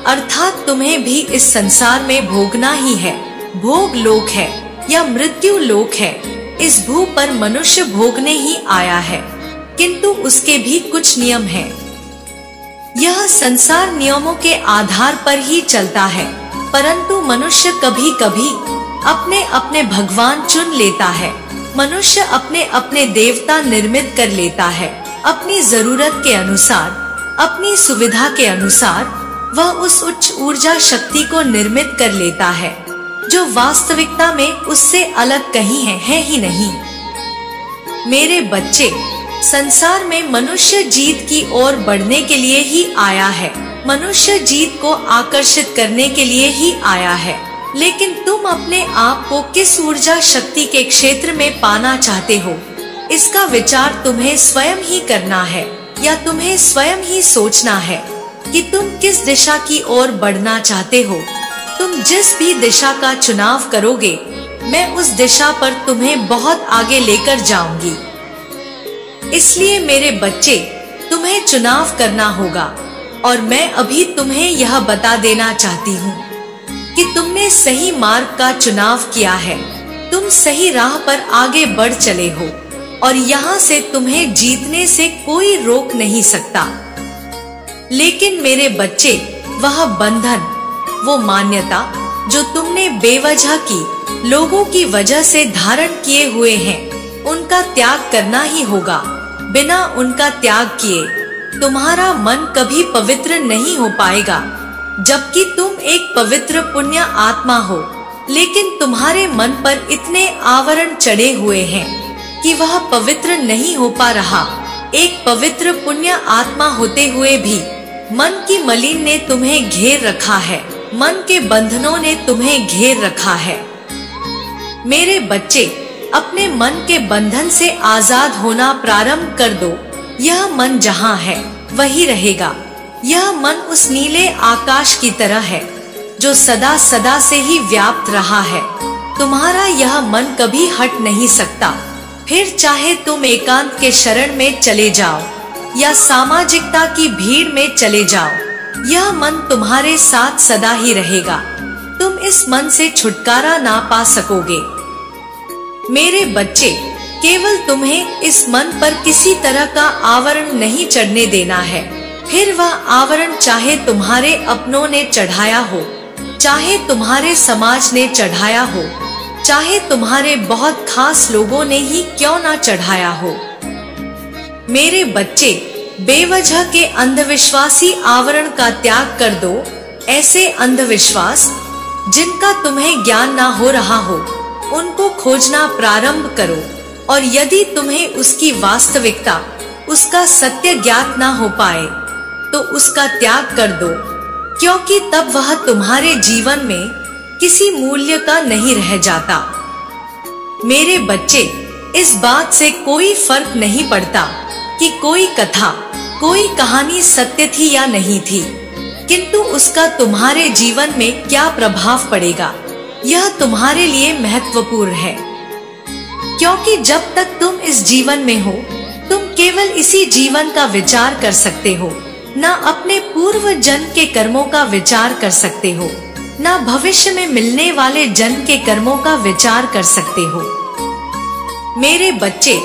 अर्थात तुम्हें भी इस संसार में भोगना ही है। भोग लोक है या मृत्यु लोक है, इस भू पर मनुष्य भोगने ही आया है, किंतु उसके भी कुछ नियम हैं। यह संसार नियमों के आधार पर ही चलता है, परंतु मनुष्य कभी कभी अपने अपने भगवान चुन लेता है। मनुष्य अपने अपने देवता निर्मित कर लेता है। अपनी जरूरत के अनुसार, अपनी सुविधा के अनुसार वह उस उच्च ऊर्जा शक्ति को निर्मित कर लेता है, जो वास्तविकता में उससे अलग कहीं है ही नहीं। मेरे बच्चे, संसार में मनुष्य जीत की ओर बढ़ने के लिए ही आया है। मनुष्य जीत को आकर्षित करने के लिए ही आया है। लेकिन तुम अपने आप को किस ऊर्जा शक्ति के क्षेत्र में पाना चाहते हो, इसका विचार तुम्हें स्वयं ही करना है, या तुम्हें स्वयं ही सोचना है कि तुम किस दिशा की ओर बढ़ना चाहते हो। तुम जिस भी दिशा का चुनाव करोगे, मैं उस दिशा पर तुम्हें बहुत आगे लेकर जाऊंगी। इसलिए मेरे बच्चे, तुम्हें चुनाव करना होगा, और मैं अभी तुम्हें यह बता देना चाहती हूँ कि तुमने सही मार्ग का चुनाव किया है। तुम सही राह पर आगे बढ़ चले हो, और यहाँ से तुम्हें जीतने से कोई रोक नहीं सकता। लेकिन मेरे बच्चे, वह बंधन, वो मान्यता जो तुमने बेवजह की, लोगों की वजह से धारण किए हुए हैं, उनका त्याग करना ही होगा। बिना उनका त्याग किए तुम्हारा मन कभी पवित्र नहीं हो पाएगा। जबकि तुम एक पवित्र पुण्य आत्मा हो, लेकिन तुम्हारे मन पर इतने आवरण चढ़े हुए हैं कि वह पवित्र नहीं हो पा रहा। एक पवित्र पुण्य आत्मा होते हुए भी मन की मलिन ने तुम्हें घेर रखा है, मन के बंधनों ने तुम्हें घेर रखा है। मेरे बच्चे, अपने मन के बंधन से आजाद होना प्रारंभ कर दो। यह मन जहाँ है वही रहेगा। यह मन उस नीले आकाश की तरह है जो सदा सदा से ही व्याप्त रहा है। तुम्हारा यह मन कभी हट नहीं सकता। फिर चाहे तुम एकांत के शरण में चले जाओ या सामाजिकता की भीड़ में चले जाओ, यह मन तुम्हारे साथ सदा ही रहेगा। तुम इस मन से छुटकारा ना पा सकोगे। मेरे बच्चे, केवल तुम्हें इस मन पर किसी तरह का आवरण नहीं चढ़ने देना है। फिर वह आवरण चाहे तुम्हारे अपनों ने चढ़ाया हो, चाहे तुम्हारे समाज ने चढ़ाया हो, चाहे तुम्हारे बहुत खास लोगों ने ही क्यों ना चढ़ाया हो। मेरे बच्चे, बेवजह के अंधविश्वासी आवरण का त्याग कर दो। ऐसे अंधविश्वास जिनका तुम्हें ज्ञान ना हो रहा हो, उनको खोजना प्रारंभ करो। और यदि तुम्हें उसकी वास्तविकता, उसका सत्य ज्ञात ना हो पाए, तो उसका त्याग कर दो, क्योंकि तब वह तुम्हारे जीवन में किसी मूल्य का नहीं रह जाता। मेरे बच्चे, इस बात से कोई फर्क नहीं पड़ता कि कोई कथा, कोई कहानी सत्य थी या नहीं थी, किंतु उसका तुम्हारे जीवन में क्या प्रभाव पड़ेगा, यह तुम्हारे लिए महत्वपूर्ण है। क्योंकि जब तक तुम इस जीवन में हो, तुम केवल इसी जीवन का विचार कर सकते हो। न अपने पूर्व जन्म के कर्मों का विचार कर सकते हो, न भविष्य में मिलने वाले जन्म के कर्मों का विचार कर सकते हो। मेरे बच्चे,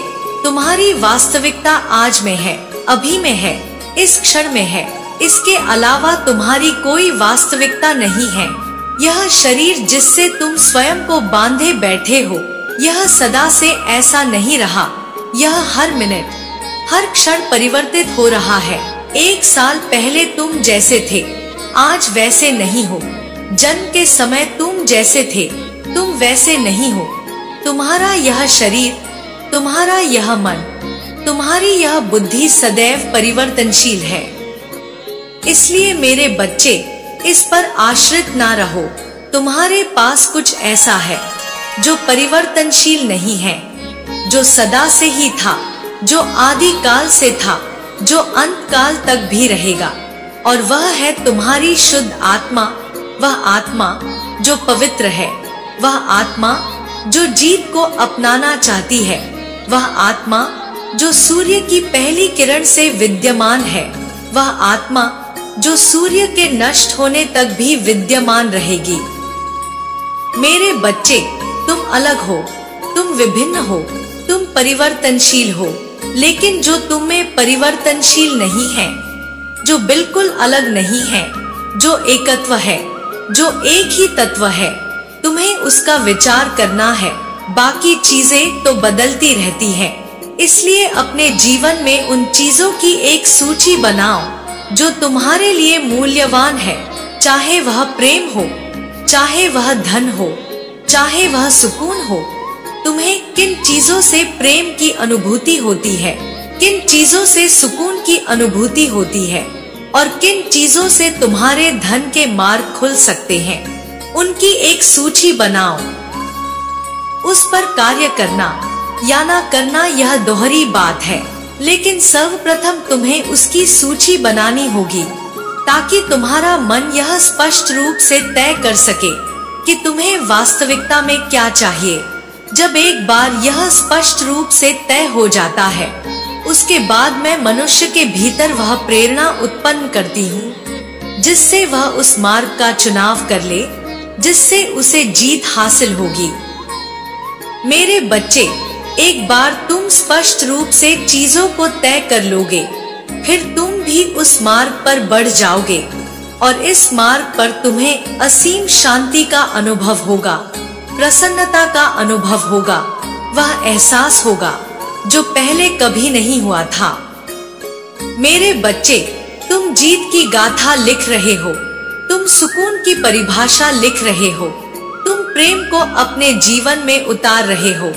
तुम्हारी वास्तविकता आज में है, अभी में है, इस क्षण में है। इसके अलावा तुम्हारी कोई वास्तविकता नहीं है। यह शरीर जिससे तुम स्वयं को बांधे बैठे हो, यह सदा से ऐसा नहीं रहा। यह हर मिनट, हर क्षण परिवर्तित हो रहा है। 1 साल पहले तुम जैसे थे, आज वैसे नहीं हो। जन्म के समय तुम जैसे थे तुम वैसे नहीं हो। तुम्हारा यह शरीर, तुम्हारा यह मन, तुम्हारी यह बुद्धि सदैव परिवर्तनशील है। इसलिए मेरे बच्चे, इस पर आश्रित ना रहो। तुम्हारे पास कुछ ऐसा है जो परिवर्तनशील नहीं है, जो सदा से ही था, जो आदि काल से था, जो अंत काल तक भी रहेगा, और वह है तुम्हारी शुद्ध आत्मा। वह आत्मा जो पवित्र है, वह आत्मा जो जीत को अपनाना चाहती है, वह आत्मा जो सूर्य की पहली किरण से विद्यमान है, वह आत्मा जो सूर्य के नष्ट होने तक भी विद्यमान रहेगी। मेरे बच्चे, तुम अलग हो, तुम विभिन्न हो, तुम परिवर्तनशील हो, लेकिन जो तुम में परिवर्तनशील नहीं है, जो बिल्कुल अलग नहीं है, जो एकत्व है, जो एक ही तत्व है, तुम्हें उसका विचार करना है। बाकी चीजें तो बदलती रहती हैं। इसलिए अपने जीवन में उन चीजों की एक सूची बनाओ जो तुम्हारे लिए मूल्यवान है, चाहे वह प्रेम हो, चाहे वह धन हो, चाहे वह सुकून हो। तुम्हें किन चीजों से प्रेम की अनुभूति होती है, किन चीजों से सुकून की अनुभूति होती है, और किन चीजों से तुम्हारे धन के मार्ग खुल सकते हैं, उनकी एक सूची बनाओ। उस पर कार्य करना या ना करना यह दोहरी बात है, लेकिन सर्वप्रथम तुम्हें उसकी सूची बनानी होगी ताकि तुम्हारा मन यह स्पष्ट रूप से तय कर सके कि तुम्हें वास्तविकता में क्या चाहिए। जब एक बार यह स्पष्ट रूप से तय हो जाता है, उसके बाद मैं मनुष्य के भीतर वह प्रेरणा उत्पन्न करती हूँ जिससे वह उस मार्ग का चुनाव कर ले जिससे उसे जीत हासिल होगी। मेरे बच्चे, एक बार तुम स्पष्ट रूप से चीजों को तय कर लोगे, फिर तुम भी उस मार्ग पर बढ़ जाओगे और इस मार्ग पर तुम्हें असीम शांति का अनुभव होगा, प्रसन्नता का अनुभव होगा। वह एहसास होगा जो पहले कभी नहीं हुआ था। मेरे बच्चे, तुम जीत की गाथा लिख रहे हो, तुम सुकून की परिभाषा लिख रहे हो, तुम प्रेम को अपने जीवन में उतार रहे हो।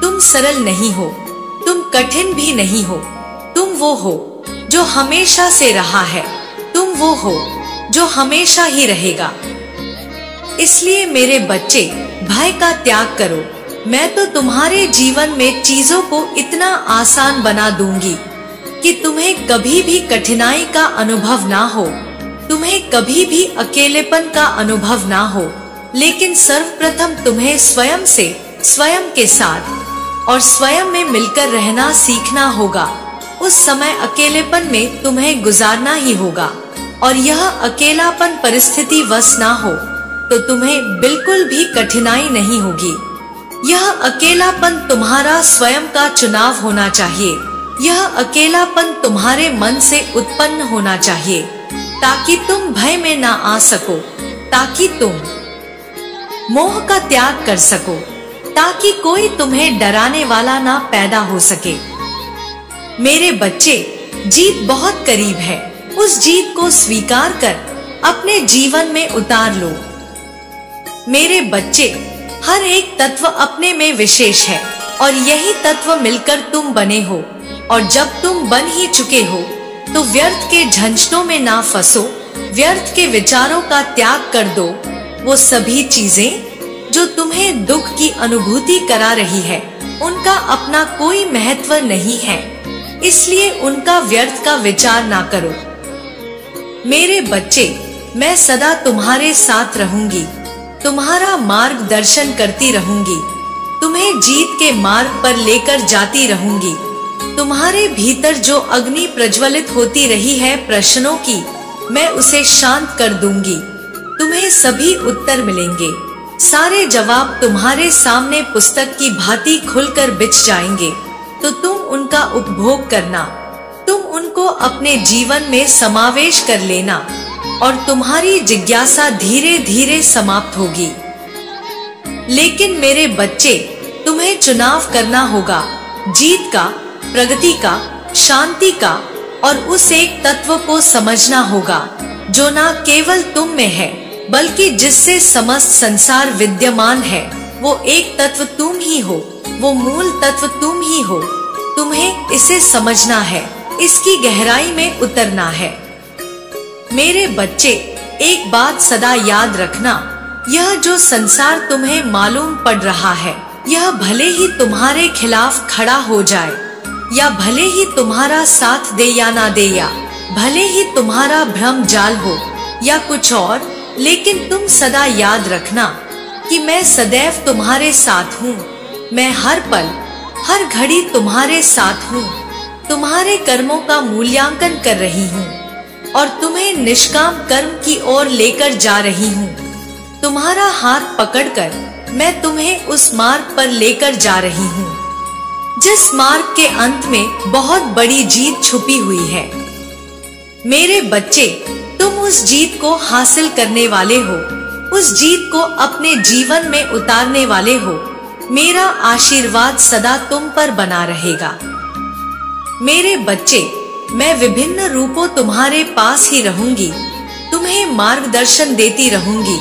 तुम सरल नहीं हो, तुम कठिन भी नहीं हो, तुम वो हो जो हमेशा से रहा है, तुम वो हो जो हमेशा ही रहेगा। इसलिए मेरे बच्चे, भय का त्याग करो। मैं तो तुम्हारे जीवन में चीजों को इतना आसान बना दूंगी कि तुम्हें कभी भी कठिनाई का अनुभव ना हो, तुम्हें कभी भी अकेलेपन का अनुभव ना हो। लेकिन सर्वप्रथम तुम्हें स्वयं से, स्वयं के साथ और स्वयं में मिलकर रहना सीखना होगा। उस समय अकेलेपन में तुम्हें गुजारना ही होगा, और यह अकेलापन परिस्थिति वश ना हो तो तुम्हें बिल्कुल भी कठिनाई नहीं होगी। यह अकेलापन तुम्हारा स्वयं का चुनाव होना चाहिए। यह अकेलापन तुम्हारे मन से उत्पन्न होना चाहिए ताकि तुम भय में ना आ सको, ताकि तुम मोह का त्याग कर सको, ताकि कोई तुम्हें डराने वाला ना पैदा हो सके। मेरे बच्चे, जीत बहुत करीब है। उस जीत को स्वीकार कर अपने जीवन में उतार लो। मेरे बच्चे, हर एक तत्व अपने में विशेष है और यही तत्व मिलकर तुम बने हो। और जब तुम बन ही चुके हो तो व्यर्थ के झंझटों में ना फंसो, व्यर्थ के विचारों का त्याग कर दो। वो सभी चीजें जो तुम्हें दुख की अनुभूति करा रही है, उनका अपना कोई महत्व नहीं है, इसलिए उनका व्यर्थ का विचार ना करो। मेरे बच्चे, मैं सदा तुम्हारे साथ रहूंगी, तुम्हारा मार्गदर्शन करती रहूंगी, तुम्हें जीत के मार्ग पर लेकर जाती रहूंगी। तुम्हारे भीतर जो अग्नि प्रज्वलित होती रही है प्रश्नों की, मैं उसे शांत कर दूंगी। तुम्हें सभी उत्तर मिलेंगे, सारे जवाब तुम्हारे सामने पुस्तक की भांति खुलकर बिछ जाएंगे, तो तुम उनका उपभोग करना, तुम उनको अपने जीवन में समावेश कर लेना और तुम्हारी जिज्ञासा धीरे धीरे समाप्त होगी। लेकिन मेरे बच्चे, तुम्हें चुनाव करना होगा, जीत का, प्रगति का, शांति का, और उस एक तत्व को समझना होगा जो ना केवल तुम में है बल्कि जिससे समस्त संसार विद्यमान है, वो एक तत्व तुम ही हो, वो मूल तत्व तुम ही हो। तुम्हें इसे समझना है, इसकी गहराई में उतरना है। मेरे बच्चे, एक बात सदा याद रखना, यह जो संसार तुम्हें मालूम पड़ रहा है, यह भले ही तुम्हारे खिलाफ खड़ा हो जाए, या भले ही तुम्हारा साथ दे या ना दे, या भले ही तुम्हारा भ्रम जाल हो या कुछ और, लेकिन तुम सदा याद रखना कि मैं सदैव तुम्हारे साथ हूँ। मैं हर पल हर घड़ी तुम्हारे साथ हूँ, तुम्हारे कर्मों का मूल्यांकन कर रही हूँ और तुम्हें निष्काम कर्म की ओर लेकर जा रही हूँ। तुम्हारा हाथ पकड़कर मैं तुम्हें उस मार्ग पर लेकर जा रही हूँ, जिस मार्ग के अंत में बहुत बड़ी जीत छुपी हुई है। मेरे बच्चे, तुम उस जीत को हासिल करने वाले हो, उस जीत को अपने जीवन में उतारने वाले हो। मेरा आशीर्वाद सदा तुम पर बना रहेगा। मेरे बच्चे, मैं विभिन्न रूपों तुम्हारे पास ही रहूंगी, तुम्हें मार्गदर्शन देती रहूंगी।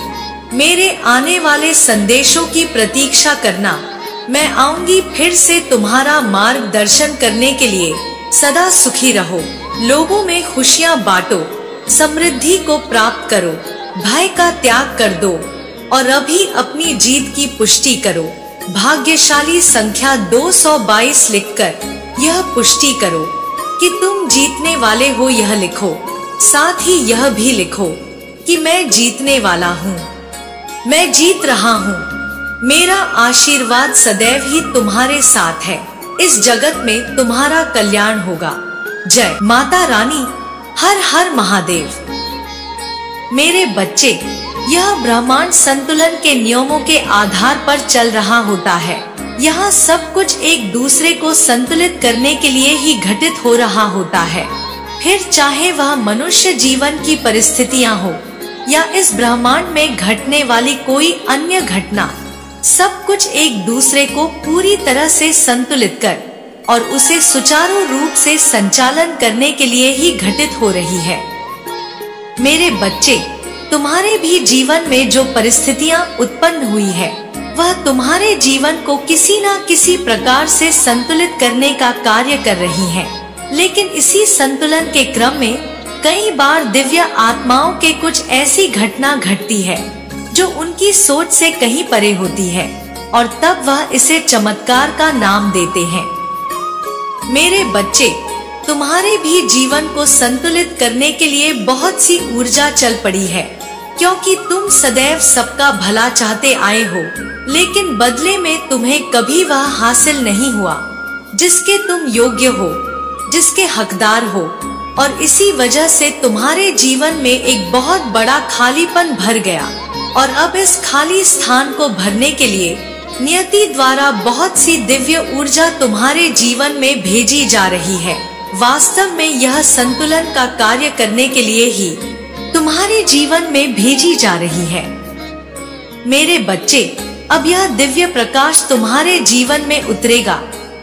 मेरे आने वाले संदेशों की प्रतीक्षा करना। मैं आऊंगी फिर से तुम्हारा मार्गदर्शन करने के लिए। सदा सुखी रहो, लोगों में खुशियां बांटो, समृद्धि को प्राप्त करो, भय का त्याग कर दो और अभी अपनी जीत की पुष्टि करो। भाग्यशाली संख्या 222 लिखकर यह पुष्टि करो कि तुम जीतने वाले हो। यह लिखो, साथ ही यह भी लिखो कि मैं जीतने वाला हूँ, मैं जीत रहा हूँ। मेरा आशीर्वाद सदैव ही तुम्हारे साथ है। इस जगत में तुम्हारा कल्याण होगा। जय माता रानी। हर हर महादेव। मेरे बच्चे, यह ब्रह्मांड संतुलन के नियमों के आधार पर चल रहा होता है। यहाँ सब कुछ एक दूसरे को संतुलित करने के लिए ही घटित हो रहा होता है। फिर चाहे वह मनुष्य जीवन की परिस्थितियाँ हो या इस ब्रह्मांड में घटने वाली कोई अन्य घटना, सब कुछ एक दूसरे को पूरी तरह से संतुलित कर और उसे सुचारू रूप से संचालन करने के लिए ही घटित हो रही है। मेरे बच्चे, तुम्हारे भी जीवन में जो परिस्थितियां उत्पन्न हुई है, वह तुम्हारे जीवन को किसी न किसी प्रकार से संतुलित करने का कार्य कर रही है। लेकिन इसी संतुलन के क्रम में कई बार दिव्य आत्माओं के कुछ ऐसी घटना घटती है जो उनकी सोच से कहीं परे होती है और तब वह इसे चमत्कार का नाम देते हैं। मेरे बच्चे, तुम्हारे भी जीवन को संतुलित करने के लिए बहुत सी ऊर्जा चल पड़ी है, क्योंकि तुम सदैव सबका भला चाहते आए हो, लेकिन बदले में तुम्हें कभी वह हासिल नहीं हुआ जिसके तुम योग्य हो, जिसके हकदार हो, और इसी वजह से तुम्हारे जीवन में एक बहुत बड़ा खालीपन भर गया। और अब इस खाली स्थान को भरने के लिए नियति द्वारा बहुत सी दिव्य ऊर्जा तुम्हारे जीवन में भेजी जा रही है। वास्तव में यह संतुलन का कार्य करने के लिए ही तुम्हारे जीवन में भेजी जा रही है। मेरे बच्चे, अब यह दिव्य प्रकाश तुम्हारे जीवन में उतरेगा।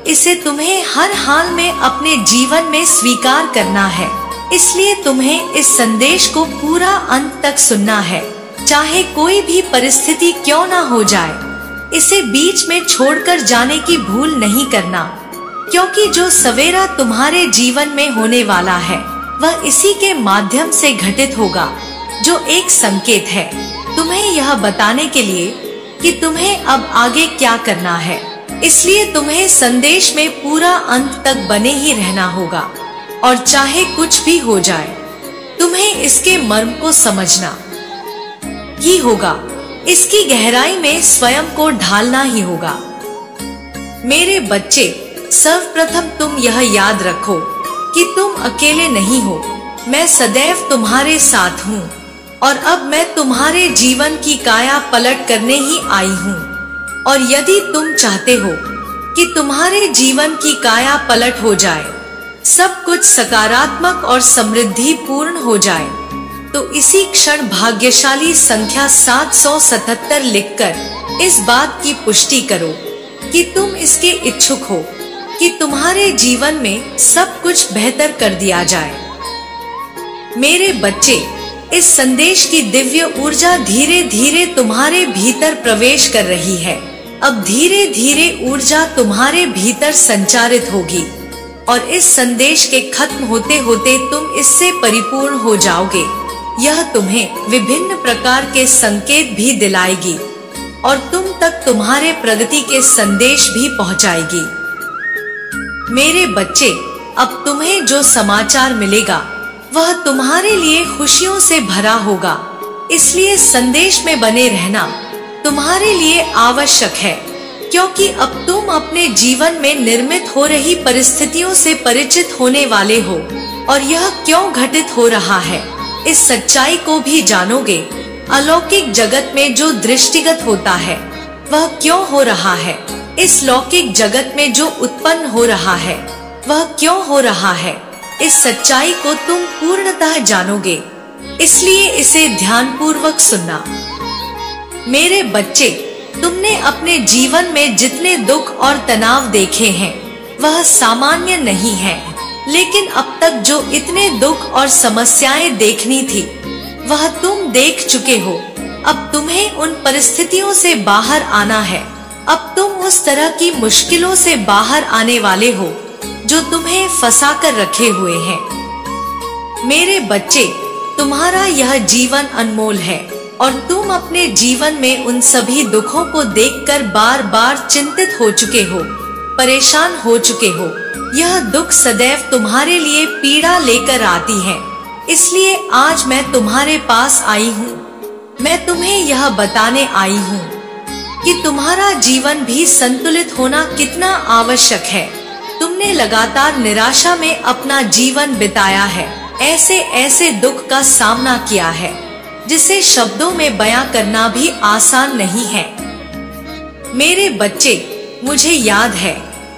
इसे तुम्हें हर हाल में अपने जीवन में स्वीकार करना है। इसलिए तुम्हें इस संदेश को पूरा अंत तक सुनना है, चाहे कोई भी परिस्थिति क्यों ना हो जाए। इसे बीच में छोड़कर जाने की भूल नहीं करना, क्योंकि जो सवेरा तुम्हारे जीवन में होने वाला है वह इसी के माध्यम से घटित होगा, जो एक संकेत है तुम्हें यह बताने के लिए कि तुम्हें अब आगे क्या करना है। इसलिए तुम्हें संदेश में पूरा अंत तक बने ही रहना होगा और चाहे कुछ भी हो जाए, तुम्हें इसके मर्म को समझना ही होगा। इसकी गहराई में स्वयं को ढालना ही होगा। मेरे बच्चे, सर्वप्रथम तुम यह याद रखो कि तुम अकेले नहीं हो। मैं सदैव तुम्हारे साथ हूँ और अब मैं तुम्हारे जीवन की काया पलट करने ही आई हूँ। और यदि तुम चाहते हो कि तुम्हारे जीवन की काया पलट हो जाए, सब कुछ सकारात्मक और समृद्धि पूर्ण हो जाए, तो इसी क्षण भाग्यशाली संख्या 777 लिखकर इस बात की पुष्टि करो कि तुम इसके इच्छुक हो कि तुम्हारे जीवन में सब कुछ बेहतर कर दिया जाए। मेरे बच्चे, इस संदेश की दिव्य ऊर्जा धीरे धीरे तुम्हारे भीतर प्रवेश कर रही है। अब धीरे धीरे ऊर्जा तुम्हारे भीतर संचारित होगी और इस संदेश के खत्म होते होते तुम इससे परिपूर्ण हो जाओगे। यह तुम्हें विभिन्न प्रकार के संकेत भी दिलाएगी और तुम तक तुम्हारे प्रगति के संदेश भी पहुंचाएगी। मेरे बच्चे, अब तुम्हें जो समाचार मिलेगा वह तुम्हारे लिए खुशियों से भरा होगा, इसलिए संदेश में बने रहना तुम्हारे लिए आवश्यक है, क्योंकि अब तुम अपने जीवन में निर्मित हो रही परिस्थितियों से परिचित होने वाले हो और यह क्यों घटित हो रहा है इस सच्चाई को भी जानोगे। अलौकिक जगत में जो दृष्टिगत होता है वह क्यों हो रहा है, इस लौकिक जगत में जो उत्पन्न हो रहा है वह क्यों हो रहा है, इस सच्चाई को तुम पूर्णतः जानोगे, इसलिए इसे ध्यानपूर्वक सुनना। मेरे बच्चे, तुमने अपने जीवन में जितने दुख और तनाव देखे हैं वह सामान्य नहीं है, लेकिन अब तक जो इतने दुख और समस्याएं देखनी थी वह तुम देख चुके हो। अब तुम्हें उन परिस्थितियों से बाहर आना है। अब तुम उस तरह की मुश्किलों से बाहर आने वाले हो जो तुम्हें फंसा कर रखे हुए हैं। मेरे बच्चे, तुम्हारा यह जीवन अनमोल है और तुम अपने जीवन में उन सभी दुखों को देखकर बार बार चिंतित हो चुके हो, परेशान हो चुके हो। यह दुख सदैव तुम्हारे लिए पीड़ा लेकर आती है, इसलिए आज मैं तुम्हारे पास आई हूँ। मैं तुम्हें यह बताने आई हूँ कि तुम्हारा जीवन भी संतुलित होना कितना आवश्यक है। तुमने लगातार निराशा में अपना जीवन बिताया है, ऐसे ऐसे दुख का सामना किया है जिसे शब्दों में बयां करना भी आसान नहीं है। मेरे बच्चे, मुझे याद है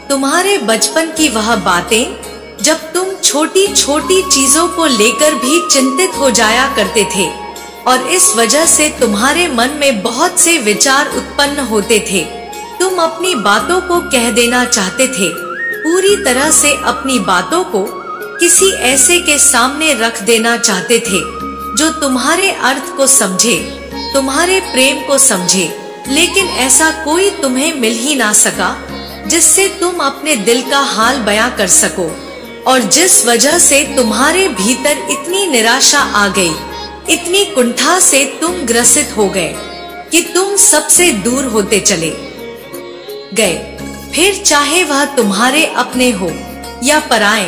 तुम्हारे बचपन की वह बातें जब तुम छोटी छोटी चीजों को लेकर भी चिंतित हो जाया करते थे और इस वजह से तुम्हारे मन में बहुत से विचार उत्पन्न होते थे। तुम अपनी बातों को कह देना चाहते थे, पूरी तरह से अपनी बातों को किसी ऐसे के सामने रख देना चाहते थे जो तुम्हारे अर्थ को समझे, तुम्हारे प्रेम को समझे, लेकिन ऐसा कोई तुम्हें मिल ही ना सका जिससे तुम अपने दिल का हाल बयां कर सको, और जिस वजह से तुम्हारे भीतर इतनी निराशा आ गई, इतनी कुंठा से तुम ग्रसित हो गए कि तुम सबसे दूर होते चले गए। फिर चाहे वह तुम्हारे अपने हो या पराए,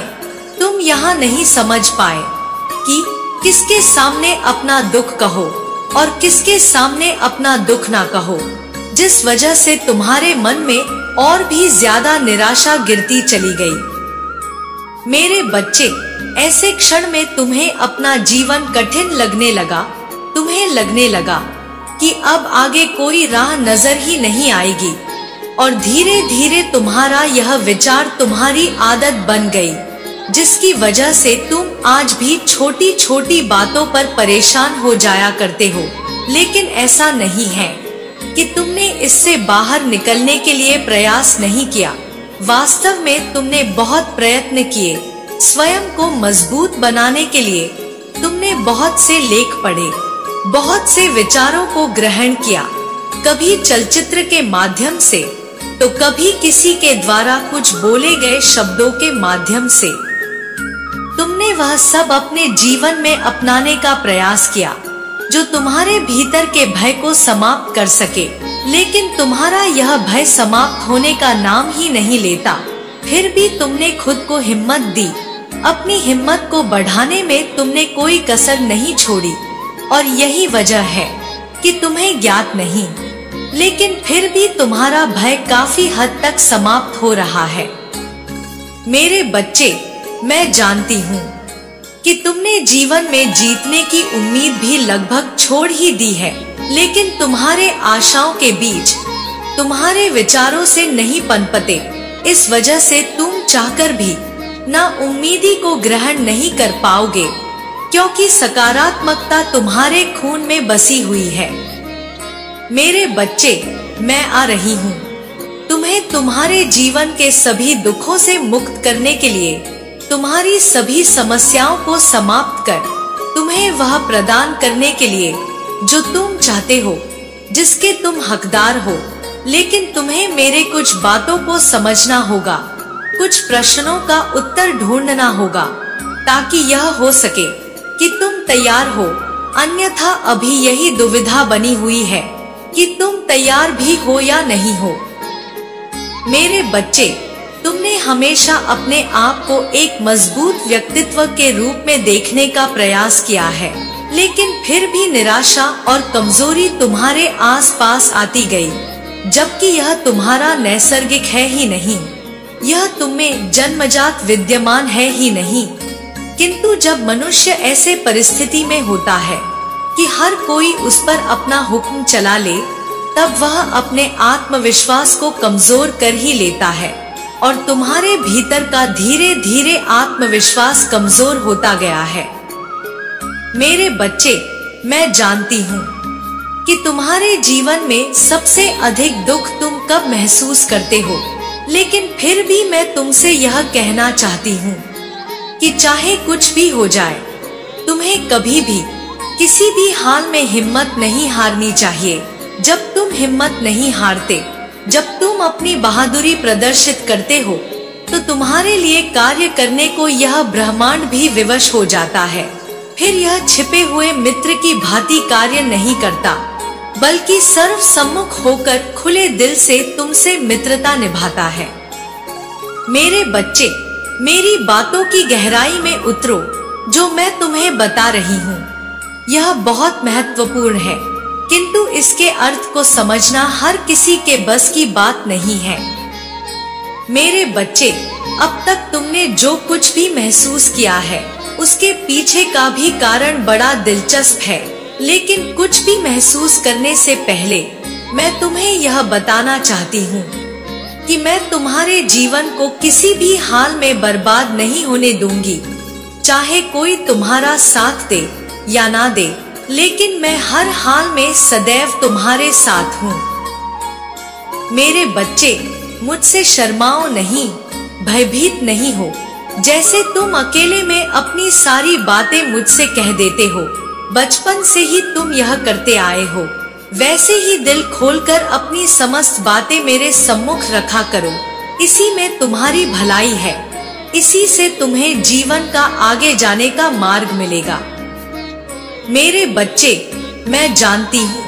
तुम यहाँ नहीं समझ पाए कि किसके सामने अपना दुख कहो और किसके सामने अपना दुख ना कहो, जिस वजह से तुम्हारे मन में और भी ज्यादा निराशा गिरती चली गई। मेरे बच्चे, ऐसे क्षण में तुम्हें अपना जीवन कठिन लगने लगा। तुम्हें लगने लगा कि अब आगे कोई राह नजर ही नहीं आएगी और धीरे धीरे तुम्हारा यह विचार तुम्हारी आदत बन गई, जिसकी वजह से तुम आज भी छोटी छोटी बातों पर परेशान हो जाया करते हो। लेकिन ऐसा नहीं है कि तुमने इससे बाहर निकलने के लिए प्रयास नहीं किया। वास्तव में तुमने बहुत प्रयत्न किए। स्वयं को मजबूत बनाने के लिए तुमने बहुत से लेख पढ़े, बहुत से विचारों को ग्रहण किया, कभी चलचित्र के माध्यम से तो कभी किसी के द्वारा कुछ बोले गए शब्दों के माध्यम से। तुमने वह सब अपने जीवन में अपनाने का प्रयास किया जो तुम्हारे भीतर के भय को समाप्त कर सके, लेकिन तुम्हारा यह भय समाप्त होने का नाम ही नहीं लेता। फिर भी तुमने खुद को हिम्मत दी। अपनी हिम्मत को बढ़ाने में तुमने कोई कसर नहीं छोड़ी और यही वजह है कि तुम्हें ज्ञात नहीं, लेकिन फिर भी तुम्हारा भय काफी हद तक समाप्त हो रहा है। मेरे बच्चे, मैं जानती हूँ कि तुमने जीवन में जीतने की उम्मीद भी लगभग छोड़ ही दी है, लेकिन तुम्हारे आशाओं के बीज तुम्हारे विचारों से नहीं पनपते। इस वजह से तुम चाहकर भी ना उम्मीदी को ग्रहण नहीं कर पाओगे, क्योंकि सकारात्मकता तुम्हारे खून में बसी हुई है। मेरे बच्चे, मैं आ रही हूँ तुम्हें तुम्हारे जीवन के सभी दुखों से मुक्त करने के लिए, तुम्हारी सभी समस्याओं को समाप्त कर तुम्हें तुम्हें वह प्रदान करने के लिए जो तुम चाहते हो, जिसके तुम हकदार हो। लेकिन तुम्हें मेरे कुछ बातों को समझना होगा, कुछ प्रश्नों का उत्तर ढूंढना होगा, ताकि यह हो सके कि तुम तैयार हो। अन्यथा अभी यही दुविधा बनी हुई है कि तुम तैयार भी हो या नहीं हो। मेरे बच्चे, तुमने हमेशा अपने आप को एक मजबूत व्यक्तित्व के रूप में देखने का प्रयास किया है, लेकिन फिर भी निराशा और कमजोरी तुम्हारे आसपास आती गई, जबकि यह तुम्हारा नैसर्गिक है ही नहीं, यह तुम्हें जन्मजात विद्यमान है ही नहीं। किंतु जब मनुष्य ऐसे परिस्थिति में होता है कि हर कोई उस पर अपना हुक्म चला ले, तब वह अपने आत्मविश्वास को कमजोर कर ही लेता है और तुम्हारे भीतर का धीरे धीरे आत्मविश्वास कमजोर होता गया है। मेरे बच्चे, मैं जानती हूँ कि तुम्हारे जीवन में सबसे अधिक दुख तुम कब महसूस करते हो, लेकिन फिर भी मैं तुमसे यह कहना चाहती हूँ कि चाहे कुछ भी हो जाए, तुम्हें कभी भी किसी भी हाल में हिम्मत नहीं हारनी चाहिए। जब तुम हिम्मत नहीं हारते, जब तुम अपनी बहादुरी प्रदर्शित करते हो, तो तुम्हारे लिए कार्य करने को यह ब्रह्मांड भी विवश हो जाता है। फिर यह छिपे हुए मित्र की भांति कार्य नहीं करता, बल्कि सर्व सम्मुख होकर खुले दिल से तुमसे मित्रता निभाता है। मेरे बच्चे, मेरी बातों की गहराई में उतरो। जो मैं तुम्हें बता रही हूँ यह बहुत महत्वपूर्ण है, किंतु इसके अर्थ को समझना हर किसी के बस की बात नहीं है। मेरे बच्चे, अब तक तुमने जो कुछ भी महसूस किया है, उसके पीछे का भी कारण बड़ा दिलचस्प है। लेकिन कुछ भी महसूस करने से पहले मैं तुम्हें यह बताना चाहती हूँ कि मैं तुम्हारे जीवन को किसी भी हाल में बर्बाद नहीं होने दूंगी, चाहे कोई तुम्हारा साथ दे या ना दे, लेकिन मैं हर हाल में सदैव तुम्हारे साथ हूँ। मेरे बच्चे, मुझसे शर्माओ नहीं, भयभीत नहीं हो। जैसे तुम अकेले में अपनी सारी बातें मुझसे कह देते हो, बचपन से ही तुम यह करते आए हो, वैसे ही दिल खोलकर अपनी समस्त बातें मेरे सम्मुख रखा करो। इसी में तुम्हारी भलाई है, इसी से तुम्हें जीवन का आगे जाने का मार्ग मिलेगा। मेरे बच्चे, मैं जानती हूँ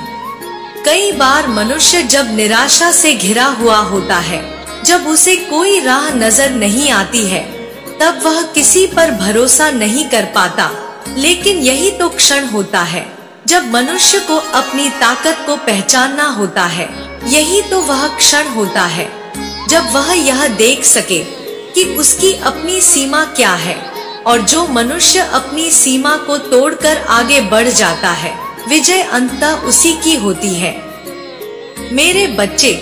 कई बार मनुष्य जब निराशा से घिरा हुआ होता है, जब उसे कोई राह नजर नहीं आती है, तब वह किसी पर भरोसा नहीं कर पाता। लेकिन यही तो क्षण होता है जब मनुष्य को अपनी ताकत को पहचानना होता है। यही तो वह क्षण होता है जब वह यह देख सके कि उसकी अपनी सीमा क्या है, और जो मनुष्य अपनी सीमा को तोड़कर आगे बढ़ जाता है, विजय अंततः उसी की होती है। मेरे बच्चे,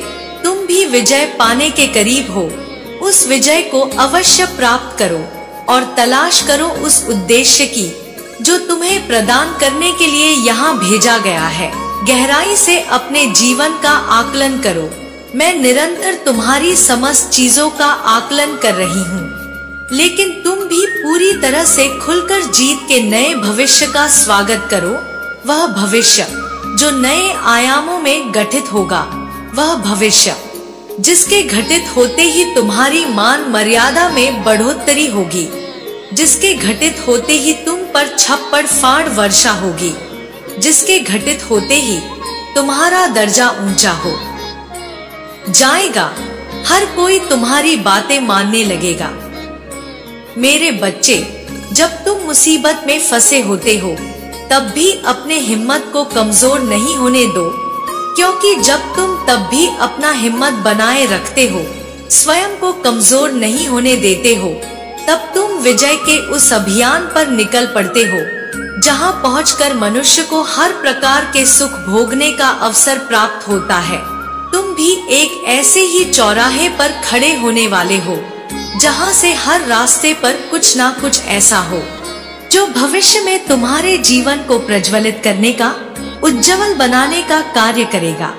तुम भी विजय पाने के करीब हो। उस विजय को अवश्य प्राप्त करो और तलाश करो उस उद्देश्य की जो तुम्हें प्रदान करने के लिए यहाँ भेजा गया है। गहराई से अपने जीवन का आकलन करो। मैं निरंतर तुम्हारी समस्त चीजों का आकलन कर रही हूँ, लेकिन तुम भी पूरी तरह से खुलकर जीत के नए भविष्य का स्वागत करो। वह भविष्य जो नए आयामों में गठित होगा, वह भविष्य जिसके घटित होते ही तुम्हारी मान मर्यादा में बढ़ोतरी होगी, जिसके घटित होते ही तुम पर छप्पड़ फाड़ वर्षा होगी, जिसके घटित होते ही तुम्हारा दर्जा ऊंचा हो जाएगा। हर कोई तुम्हारी बातें मानने लगेगा। मेरे बच्चे, जब तुम मुसीबत में फंसे होते हो, तब भी अपने हिम्मत को कमजोर नहीं होने दो, क्योंकि जब तुम तब भी अपना हिम्मत बनाए रखते हो, स्वयं को कमजोर नहीं होने देते हो, तब तुम विजय के उस अभियान पर निकल पड़ते हो, जहां पहुंचकर मनुष्य को हर प्रकार के सुख भोगने का अवसर प्राप्त होता है। तुम भी एक ऐसे ही चौराहे पर खड़े होने वाले हो, जहां से हर रास्ते पर कुछ ना कुछ ऐसा हो जो भविष्य में तुम्हारे जीवन को प्रज्वलित करने का, उज्जवल बनाने का कार्य करेगा।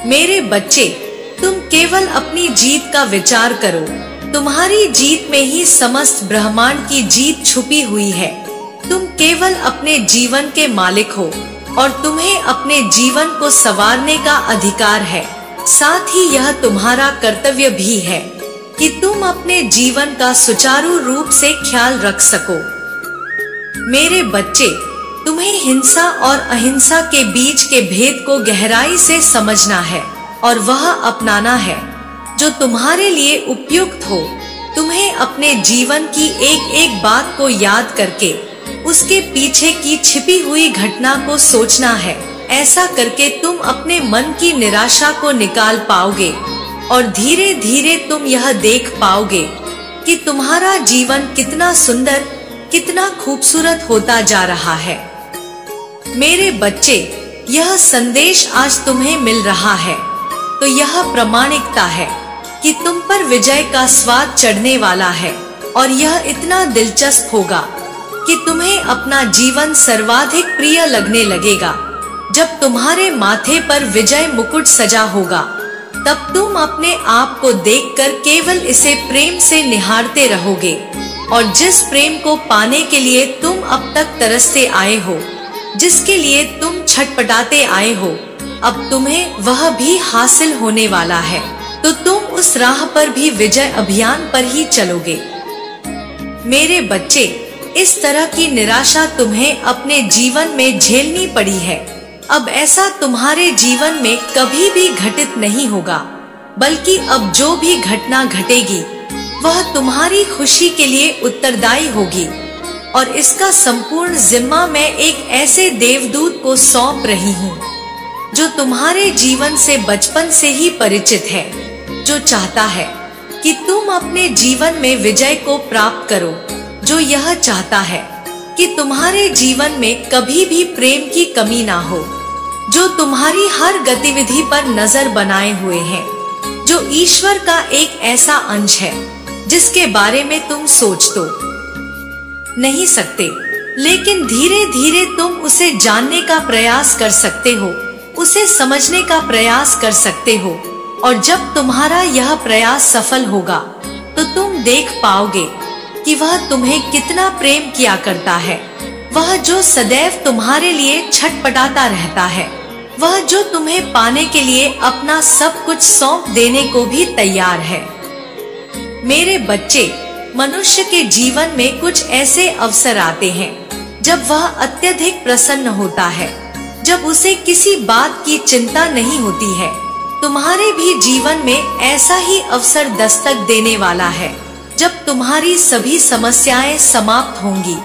मेरे बच्चे, तुम केवल अपनी जीत का विचार करो। तुम्हारी जीत में ही समस्त ब्रह्मांड की जीत छुपी हुई है। तुम केवल अपने जीवन के मालिक हो और तुम्हें अपने जीवन को संवारने का अधिकार है। साथ ही यह तुम्हारा कर्तव्य भी है कि तुम अपने जीवन का सुचारू रूप से ख्याल रख सको। मेरे बच्चे, तुम्हें हिंसा और अहिंसा के बीच के भेद को गहराई से समझना है और वह अपनाना है जो तुम्हारे लिए उपयुक्त हो। तुम्हें अपने जीवन की एक एक बात को याद करके उसके पीछे की छिपी हुई घटना को सोचना है। ऐसा करके तुम अपने मन की निराशा को निकाल पाओगे और धीरे धीरे तुम यह देख पाओगे कि तुम्हारा जीवन कितना सुंदर, कितना खूबसूरत होता जा रहा है। मेरे बच्चे, यह संदेश आज तुम्हें मिल रहा है तो यह प्रामाणिकता है कि तुम पर विजय का स्वाद चढ़ने वाला है और यह इतना दिलचस्प होगा कि तुम्हें अपना जीवन सर्वाधिक प्रिय लगने लगेगा। जब तुम्हारे माथे पर विजय मुकुट सजा होगा तब तुम अपने आप को देखकर केवल इसे प्रेम से निहारते रहोगे और जिस प्रेम को पाने के लिए तुम अब तक तरसते आए हो, जिसके लिए तुम छटपटाते आए हो, अब तुम्हें वह भी हासिल होने वाला है। तो तुम उस राह पर भी विजय अभियान पर ही चलोगे। मेरे बच्चे, इस तरह की निराशा तुम्हें अपने जीवन में झेलनी पड़ी है। अब ऐसा तुम्हारे जीवन में कभी भी घटित नहीं होगा, बल्कि अब जो भी घटना घटेगी वह तुम्हारी खुशी के लिए उत्तरदायी होगी और इसका संपूर्ण जिम्मा मैं एक ऐसे देवदूत को सौंप रही हूँ जो तुम्हारे जीवन से बचपन से ही परिचित है, जो चाहता है कि तुम अपने जीवन में विजय को प्राप्त करो, जो यह चाहता है कि तुम्हारे जीवन में कभी भी प्रेम की कमी ना हो, जो तुम्हारी हर गतिविधि पर नजर बनाए हुए है, जो ईश्वर का एक ऐसा अंश है जिसके बारे में तुम सोच तो नहीं सकते, लेकिन धीरे धीरे तुम उसे जानने का प्रयास कर सकते हो, उसे समझने का प्रयास कर सकते हो और जब तुम्हारा यह प्रयास सफल होगा तो तुम देख पाओगे कि वह तुम्हें कितना प्रेम किया करता है। वह जो सदैव तुम्हारे लिए छटपटाता रहता है, वह जो तुम्हें पाने के लिए अपना सब कुछ सौंप देने को भी तैयार है। मेरे बच्चे, मनुष्य के जीवन में कुछ ऐसे अवसर आते हैं जब वह अत्यधिक प्रसन्न होता है, जब उसे किसी बात की चिंता नहीं होती है। तुम्हारे भी जीवन में ऐसा ही अवसर दस्तक देने वाला है जब तुम्हारी सभी समस्याएं समाप्त होंगी,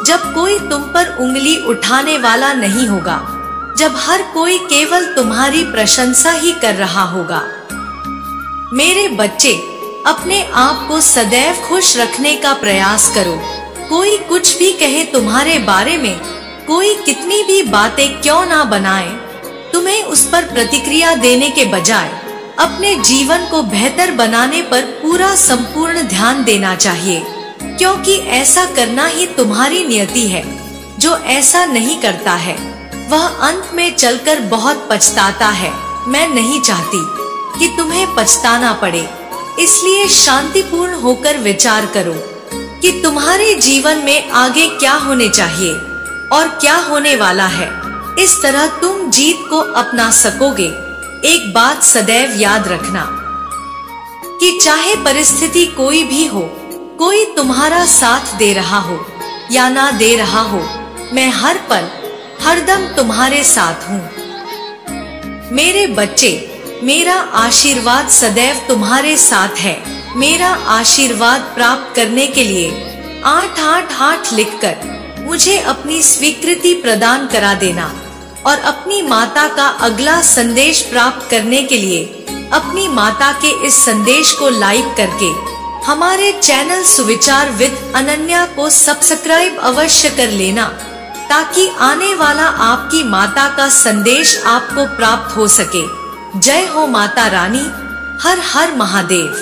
जब कोई तुम पर उंगली उठाने वाला नहीं होगा, जब हर कोई केवल तुम्हारी प्रशंसा ही कर रहा होगा। मेरे बच्चे, अपने आप को सदैव खुश रखने का प्रयास करो। कोई कुछ भी कहे तुम्हारे बारे में, कोई कितनी भी बातें क्यों ना बनाए, तुम्हें उस पर प्रतिक्रिया देने के बजाय अपने जीवन को बेहतर बनाने पर पूरा संपूर्ण ध्यान देना चाहिए, क्योंकि ऐसा करना ही तुम्हारी नियति है। जो ऐसा नहीं करता है वह अंत में चलकर बहुत पछताता है। मैं नहीं चाहती कि तुम्हें पछताना पड़े, इसलिए शांतिपूर्ण होकर विचार करो कि तुम्हारे जीवन में आगे क्या होने चाहिए और क्या होने वाला है। इस तरह तुम जीत को अपना सकोगे। एक बात सदैव याद रखना कि चाहे परिस्थिति कोई भी हो, कोई तुम्हारा साथ दे रहा हो या ना दे रहा हो, मैं हर पल हरदम तुम्हारे साथ हूँ। मेरे बच्चे, मेरा आशीर्वाद सदैव तुम्हारे साथ है। मेरा आशीर्वाद प्राप्त करने के लिए 888 लिखकर मुझे अपनी स्वीकृति प्रदान करा देना और अपनी माता का अगला संदेश प्राप्त करने के लिए अपनी माता के इस संदेश को लाइक करके हमारे चैनल सुविचार विद अनन्या को सब्सक्राइब अवश्य कर लेना, ताकि आने वाला आपकी माता का संदेश आपको प्राप्त हो सके। जय हो माता रानी। हर हर महादेव।